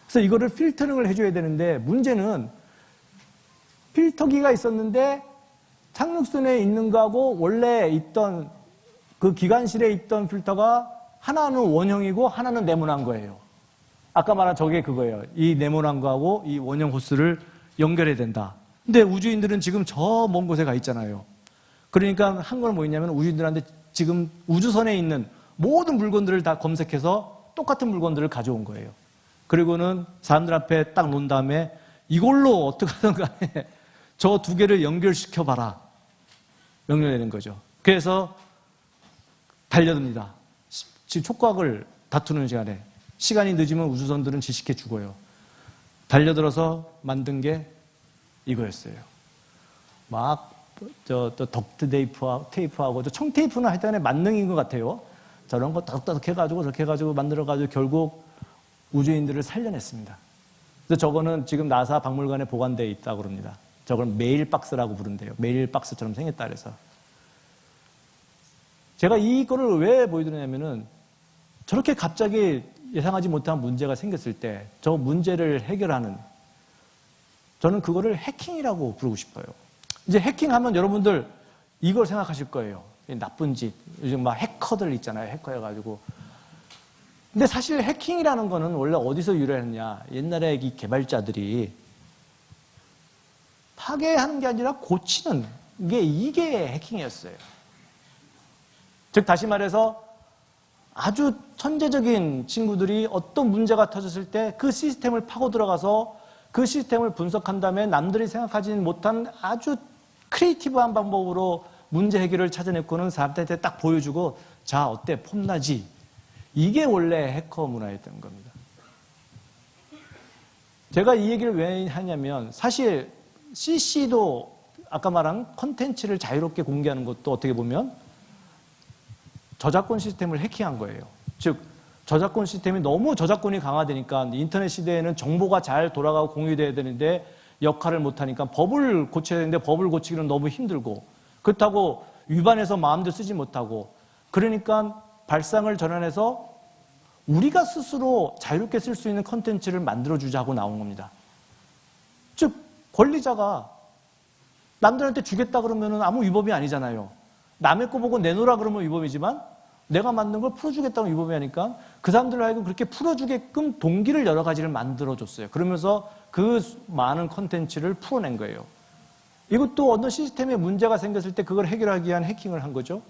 그래서 이거를 필터링을 해줘야 되는데 문제는 필터기가 있었는데 착륙선에 있는 거하고 원래 있던 그 기관실에 있던 필터가 하나는 원형이고 하나는 네모난 거예요. 아까 말한 저게 그거예요. 이 네모난 거하고 이 원형 호스를 연결해야 된다. 근데 우주인들은 지금 저 먼 곳에 가 있잖아요. 그러니까 한 건 뭐였냐면 우주인들한테 지금 우주선에 있는 모든 물건들을 다 검색해서 똑같은 물건들을 가져온 거예요. 그리고는 사람들 앞에 딱 놓은 다음에 이걸로 어떻게 하든 간에 저 두 개를 연결시켜 봐라. 명령을 내는 거죠. 그래서 달려듭니다. 지금 촉각을 다투는 시간에 시간이 늦으면 우주선들은 질식해 죽어요. 달려들어서 만든 게 이거였어요. 막 저 덕트 테이프하고 저 청테이프나 하여튼에 만능인 것 같아요. 저런 거 따닥따닥 해가지고 저렇게 해가지고 만들어가지고 결국 우주인들을 살려냈습니다. 그래서 저거는 지금 나사 박물관에 보관되어 있다고 그럽니다. 저걸 메일박스라고 부른대요. 메일박스처럼 생겼다 그래서. 제가 이거를 왜 보여드리냐면은 저렇게 갑자기 예상하지 못한 문제가 생겼을 때 저 문제를 해결하는 저는 그거를 해킹이라고 부르고 싶어요. 이제 해킹하면 여러분들 이걸 생각하실 거예요. 나쁜 짓. 요즘 막 해커들 있잖아요. 해커해가지고. 근데 사실 해킹이라는 거는 원래 어디서 유래했냐. 옛날에 이 개발자들이 파괴하는 게 아니라 고치는 이게 해킹이었어요. 즉 다시 말해서 아주 천재적인 친구들이 어떤 문제가 터졌을 때 그 시스템을 파고 들어가서 그 시스템을 분석한 다음에 남들이 생각하지 못한 아주 크리에이티브한 방법으로 문제 해결을 찾아냈고는 사람들한테 딱 보여주고 자 어때 폼나지? 이게 원래 해커 문화였던 겁니다. 제가 이 얘기를 왜 하냐면 사실 CC도 아까 말한 컨텐츠를 자유롭게 공개하는 것도 어떻게 보면 저작권 시스템을 해킹한 거예요. 즉 저작권 시스템이 너무 저작권이 강화되니까 인터넷 시대에는 정보가 잘 돌아가고 공유돼야 되는데 역할을 못하니까 법을 고쳐야 되는데 법을 고치기는 너무 힘들고 그렇다고 위반해서 마음대로 쓰지 못하고 그러니까 발상을 전환해서 우리가 스스로 자유롭게 쓸 수 있는 컨텐츠를 만들어주자고 나온 겁니다. 즉 권리자가 남들한테 주겠다 그러면 아무 위법이 아니잖아요. 남의 거 보고 내놓으라 그러면 위법이지만 내가 만든 걸 풀어주겠다고 위법이 하니까 그 사람들을 하여금 그렇게 풀어주게끔 동기를 여러 가지를 만들어줬어요. 그러면서 그 많은 컨텐츠를 풀어낸 거예요. 이것도 어떤 시스템에 문제가 생겼을 때 그걸 해결하기 위한 해킹을 한 거죠.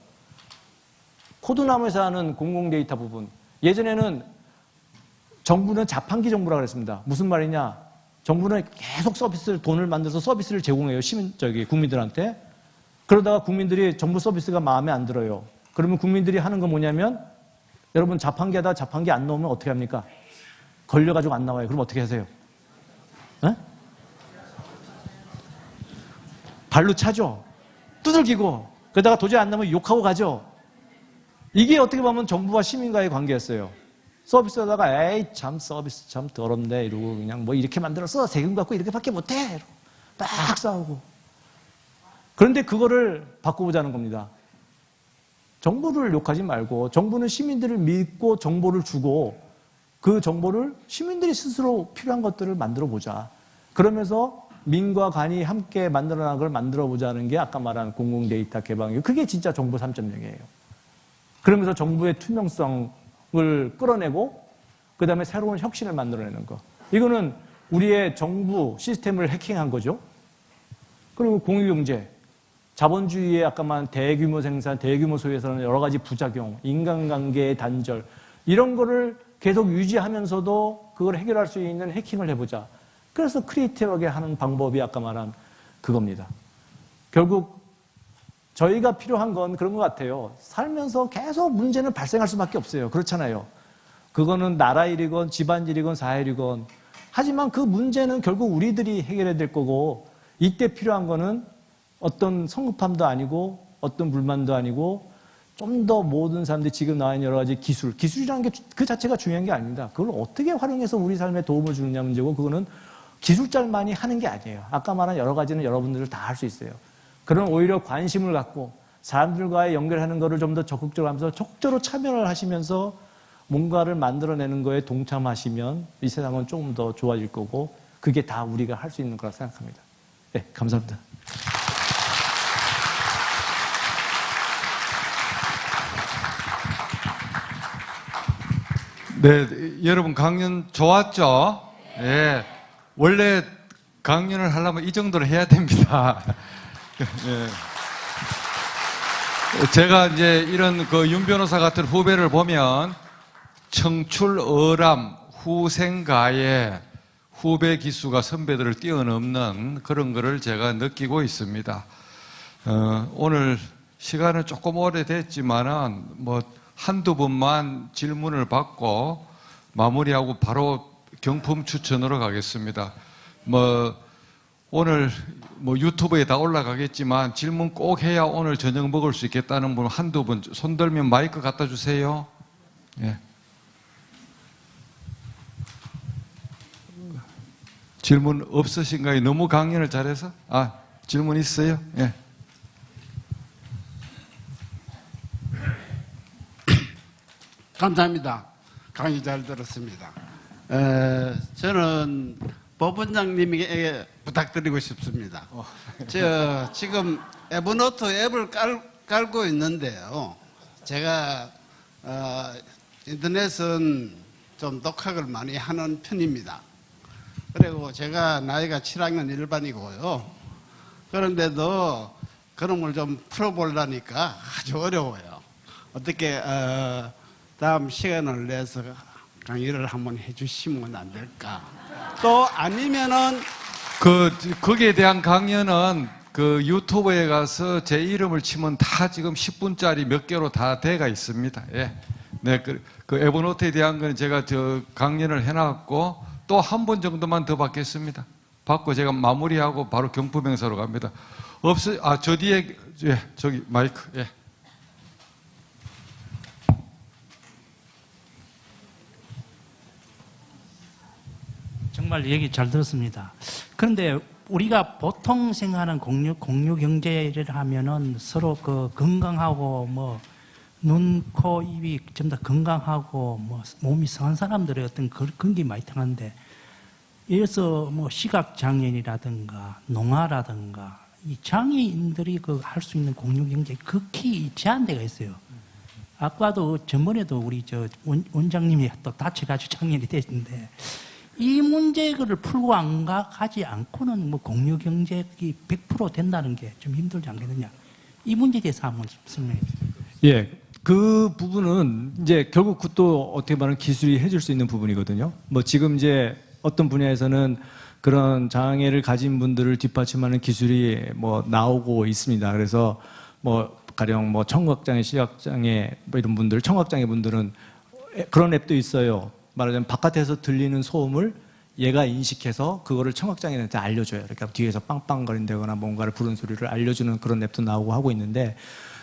코드나무에서 하는 공공 데이터 부분. 예전에는 정부는 자판기 정부라고 그랬습니다. 무슨 말이냐? 정부는 계속 돈을 만들어서 서비스를 제공해요. 국민들한테. 그러다가 국민들이 정부 서비스가 마음에 안 들어요. 그러면 국민들이 하는 건 뭐냐면 여러분 자판기 하다가 자판기 안 넣으면 어떻게 합니까? 걸려가지고 안 나와요. 그럼 어떻게 하세요? 에? 발로 차죠. 두들기고 그러다가 도저히 안 나오면 욕하고 가죠. 이게 어떻게 보면 정부와 시민과의 관계였어요. 서비스 하다가 에이 참 서비스 참 더럽네 이러고 그냥 뭐 이렇게 만들었어 세금 갖고 이렇게밖에 못해 이러고 딱 싸우고 그런데 그거를 바꿔보자는 겁니다. 정부를 욕하지 말고 정부는 시민들을 믿고 정보를 주고 그 정보를 시민들이 스스로 필요한 것들을 만들어 보자. 그러면서 민과 관이 함께 만들어나간 걸 만들어 보자는 게 아까 말한 공공 데이터 개방이에요. 그게 진짜 정보 3.0이에요. 그러면서 정부의 투명성을 끌어내고 그다음에 새로운 혁신을 만들어내는 거. 이거는 우리의 정부 시스템을 해킹한 거죠. 그리고 공유경제, 자본주의의 아까 말한 대규모 생산, 대규모 소유에서는 여러 가지 부작용, 인간관계의 단절 이런 거를 계속 유지하면서도 그걸 해결할 수 있는 해킹을 해보자. 그래서 크리에이티브하게 하는 방법이 아까 말한 그겁니다. 결국 저희가 필요한 건 그런 것 같아요. 살면서 계속 문제는 발생할 수밖에 없어요. 그렇잖아요. 그거는 나라 일이건 집안 일이건 사회 일이건. 하지만 그 문제는 결국 우리들이 해결해야 될 거고 이때 필요한 거는 어떤 성급함도 아니고 어떤 불만도 아니고 좀 더 모든 사람들이 지금 나와 있는 여러 가지 기술이라는 게 그 자체가 중요한 게 아닙니다. 그걸 어떻게 활용해서 우리 삶에 도움을 주느냐 문제고 그거는 기술자만이 하는 게 아니에요. 아까 말한 여러 가지는 여러분들 다 할 수 있어요. 그런 오히려 관심을 갖고 사람들과의 연결하는 거를 좀 더 적극적으로 하면서 적극적으로 참여를 하시면서 뭔가를 만들어내는 거에 동참하시면 이 세상은 조금 더 좋아질 거고 그게 다 우리가 할 수 있는 거라 생각합니다. 네, 감사합니다. 네, 여러분 강연 좋았죠? 예. 원래 강연을 하려면 이 정도로 해야 됩니다. 예. 제가 이제 이런 그 윤 변호사 같은 후배를 보면 청출어람, 후생가에 후배 기수가 선배들을 뛰어넘는 그런 거를 제가 느끼고 있습니다. 오늘 시간은 조금 오래됐지만은 뭐 한두 번만 질문을 받고 마무리하고 바로 경품 추천으로 가겠습니다. 오늘 유튜브에 다 올라가겠지만 질문 꼭 해야 오늘 저녁 먹을 수 있겠다는 분 한두 분 손 들면 마이크 갖다 주세요. 예. 질문 없으신가요? 너무 강연을 잘해서? 질문 있어요? 예. 감사합니다. 강의 잘 들었습니다. 저는 법원장님에게 부탁드리고 싶습니다. 지금 에버노트 앱을 깔고 있는데요. 제가 인터넷은 좀 독학을 많이 하는 편입니다. 그리고 제가 나이가 7학년 일반이고요. 그런데도 그런 걸 좀 풀어보려니까 아주 어려워요. 어떻게 다음 시간을 내서 강의를 한번 해주시면 안 될까? 또 아니면은 거기에 대한 강연은 그 유튜브에 가서 제 이름을 치면 다 지금 10분짜리 몇 개로 다 돼가 있습니다. 예. 네, 그 에버노트에 대한 건 제가 강연을 해놨고 또 한 번 정도만 더 받겠습니다. 받고 제가 마무리하고 바로 경품 행사로 갑니다. 저 뒤에 저기 마이크. 예. 정말 얘기 잘 들었습니다. 그런데 우리가 보통 생각하는 공유 경제를 하면은 서로 건강하고 눈, 코, 입이 전부 다 건강하고 몸이 성한 사람들의 어떤 그런 게 많이 통하는데 이어서 시각 장애인이라든가 농아라든가 이 장애인들이 할 수 있는 공유 경제 극히 제한되가 있어요. 아까도 전번에도 우리 원장님이 또 다쳐가지고 장애인이 됐는데 이 문제를 풀고 가지 않고는 공유 경제가 100% 된다는 게 좀 힘들지 않겠느냐. 이 문제에 대해서 한번 설명해 주세요. 예. 그 부분은 이제 결국 그것도 어떻게 말하면 기술이 해줄 수 있는 부분이거든요. 지금 이제 어떤 분야에서는 그런 장애를 가진 분들을 뒷받침하는 기술이 나오고 있습니다. 그래서 가령 청각장애, 시각장애 이런 분들, 청각장애 분들은 그런 앱도 있어요. 말하자면 바깥에서 들리는 소음을 얘가 인식해서 그거를 청각장애인한테 알려줘요. 그러니까 뒤에서 빵빵거린다거나 뭔가를 부른 소리를 알려주는 그런 앱도 나오고 하고 있는데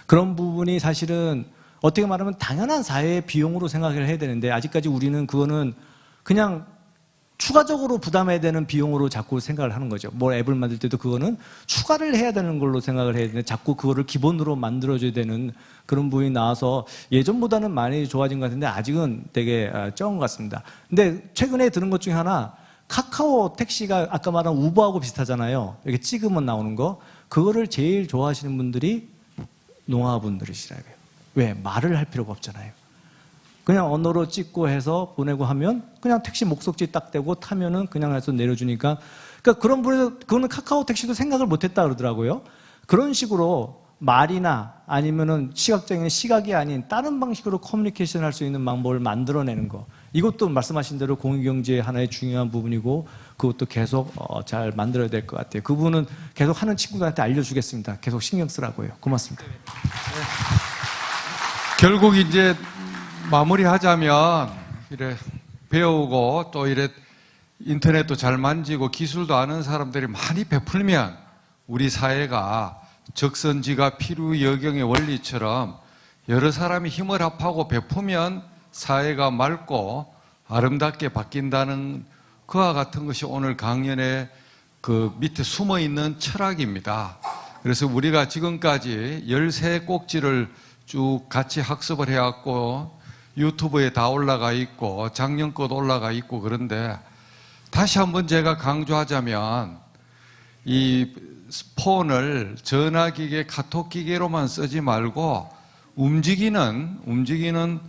그런 부분이 사실은 어떻게 말하면 당연한 사회의 비용으로 생각을 해야 되는데 아직까지 우리는 그거는 그냥 추가적으로 부담해야 되는 비용으로 자꾸 생각을 하는 거죠. 앱을 만들 때도 그거는 추가를 해야 되는 걸로 생각을 해야 되는데 자꾸 그거를 기본으로 만들어줘야 되는 그런 부분이 나와서 예전보다는 많이 좋아진 것 같은데 아직은 되게 적은 것 같습니다. 근데 최근에 들은 것 중에 하나 카카오 택시가 아까 말한 우버하고 비슷하잖아요. 이렇게 찍으면 나오는 거. 그거를 제일 좋아하시는 분들이 농아분들이시라고요. 왜? 말을 할 필요가 없잖아요. 그냥 언어로 찍고 해서 보내고 하면 그냥 택시 목적지 딱 대고 타면은 그냥 해서 내려주니까, 그러니까 그런 분에서 그거는 카카오 택시도 생각을 못했다 그러더라고요. 그런 식으로 말이나 아니면은 시각적인 시각이 아닌 다른 방식으로 커뮤니케이션 할 수 있는 방법을 만들어내는 거, 이것도 말씀하신 대로 공유경제의 하나의 중요한 부분이고 그것도 계속 잘 만들어야 될 것 같아요. 그 부분은 계속 하는 친구들한테 알려주겠습니다. 계속 신경 쓰라고요. 고맙습니다. 결국 이제 마무리하자면 이래 배우고 또 이래 인터넷도 잘 만지고 기술도 아는 사람들이 많이 베풀면 우리 사회가 적선지가 필요여경의 원리처럼 여러 사람이 힘을 합하고 베푸면 사회가 맑고 아름답게 바뀐다는 그와 같은 것이 오늘 강연의 그 밑에 숨어 있는 철학입니다. 그래서 우리가 지금까지 13꼭지를 쭉 같이 학습을 해왔고 유튜브에 다 올라가 있고 작년 것도 올라가 있고, 그런데 다시 한번 제가 강조하자면 이 폰을 전화기계, 카톡기계로만 쓰지 말고 움직이는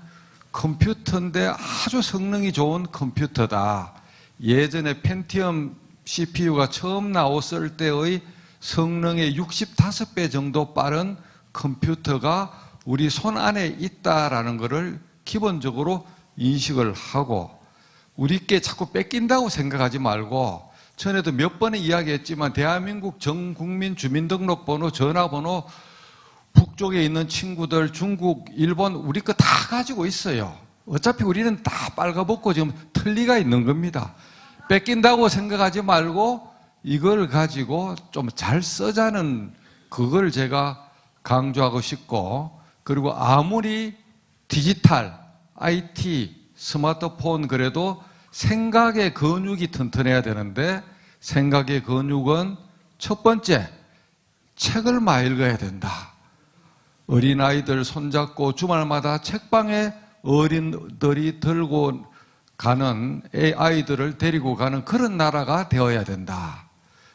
컴퓨터인데 아주 성능이 좋은 컴퓨터다. 예전에 펜티엄 CPU가 처음 나왔을 때의 성능의 65배 정도 빠른 컴퓨터가 우리 손 안에 있다라는 것을 기본적으로 인식을 하고, 우리께 자꾸 뺏긴다고 생각하지 말고, 전에도 몇 번에 이야기했지만 대한민국 전 국민 주민등록번호, 전화번호 북쪽에 있는 친구들, 중국, 일본 우리 거 다 가지고 있어요. 어차피 우리는 다 빨가벗고 지금 틀리가 있는 겁니다. 뺏긴다고 생각하지 말고 이걸 가지고 좀 잘 쓰자는, 그걸 제가 강조하고 싶고, 그리고 아무리 디지털, IT, 스마트폰 그래도 생각의 근육이 튼튼해야 되는데, 생각의 근육은 첫 번째, 책을 많이 읽어야 된다. 어린아이들 손잡고 주말마다 책방에 어린들이 들고 가는, 아이들을 데리고 가는 그런 나라가 되어야 된다.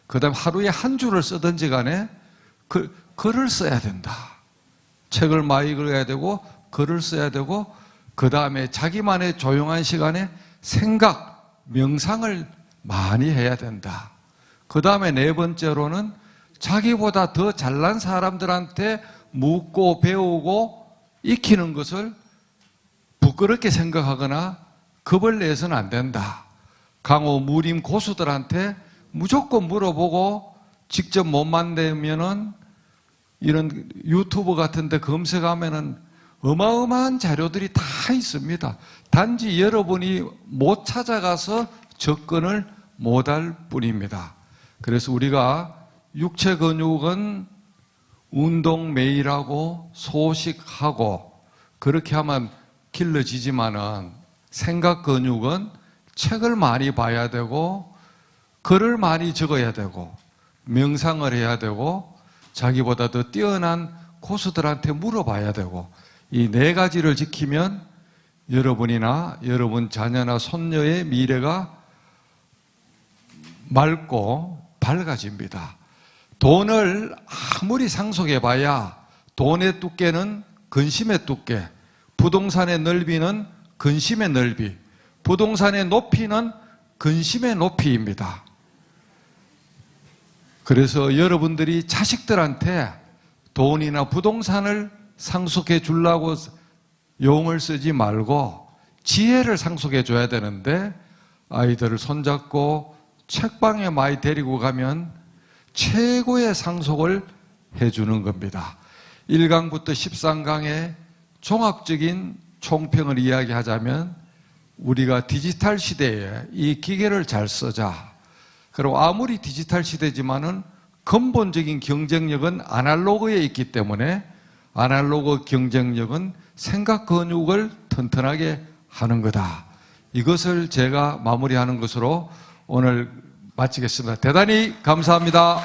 그 다음에 하루에 한 줄을 쓰든지 간에 글을 써야 된다. 책을 많이 읽어야 되고 글을 써야 되고, 그 다음에 자기만의 조용한 시간에 생각, 명상을 많이 해야 된다. 그 다음에 네 번째로는 자기보다 더 잘난 사람들한테 묻고 배우고 익히는 것을 부끄럽게 생각하거나 겁을 내서는 안 된다. 강호, 무림 고수들한테 무조건 물어보고 직접 못 만나면은 이런 유튜브 같은 데 검색하면은 어마어마한 자료들이 다 있습니다. 단지 여러분이 못 찾아가서 접근을 못할 뿐입니다. 그래서 우리가 육체 근육은 운동 매일 하고 소식하고 그렇게 하면 길러지지만은 생각 근육은 책을 많이 봐야 되고 글을 많이 적어야 되고 명상을 해야 되고 자기보다 더 뛰어난 고수들한테 물어봐야 되고, 이 네 가지를 지키면 여러분이나 여러분 자녀나 손녀의 미래가 맑고 밝아집니다. 돈을 아무리 상속해봐야 돈의 두께는 근심의 두께, 부동산의 넓이는 근심의 넓이, 부동산의 높이는 근심의 높이입니다. 그래서 여러분들이 자식들한테 돈이나 부동산을 상속해 주려고 용을 쓰지 말고 지혜를 상속해 줘야 되는데, 아이들을 손잡고 책방에 많이 데리고 가면 최고의 상속을 해주는 겁니다. 1강부터 13강의 종합적인 총평을 이야기하자면, 우리가 디지털 시대에 이 기계를 잘 쓰자. 그리고 아무리 디지털 시대지만은 근본적인 경쟁력은 아날로그에 있기 때문에 아날로그 경쟁력은 생각 근육을 튼튼하게 하는 거다. 이것을 제가 마무리하는 것으로 오늘 마치겠습니다. 대단히 감사합니다.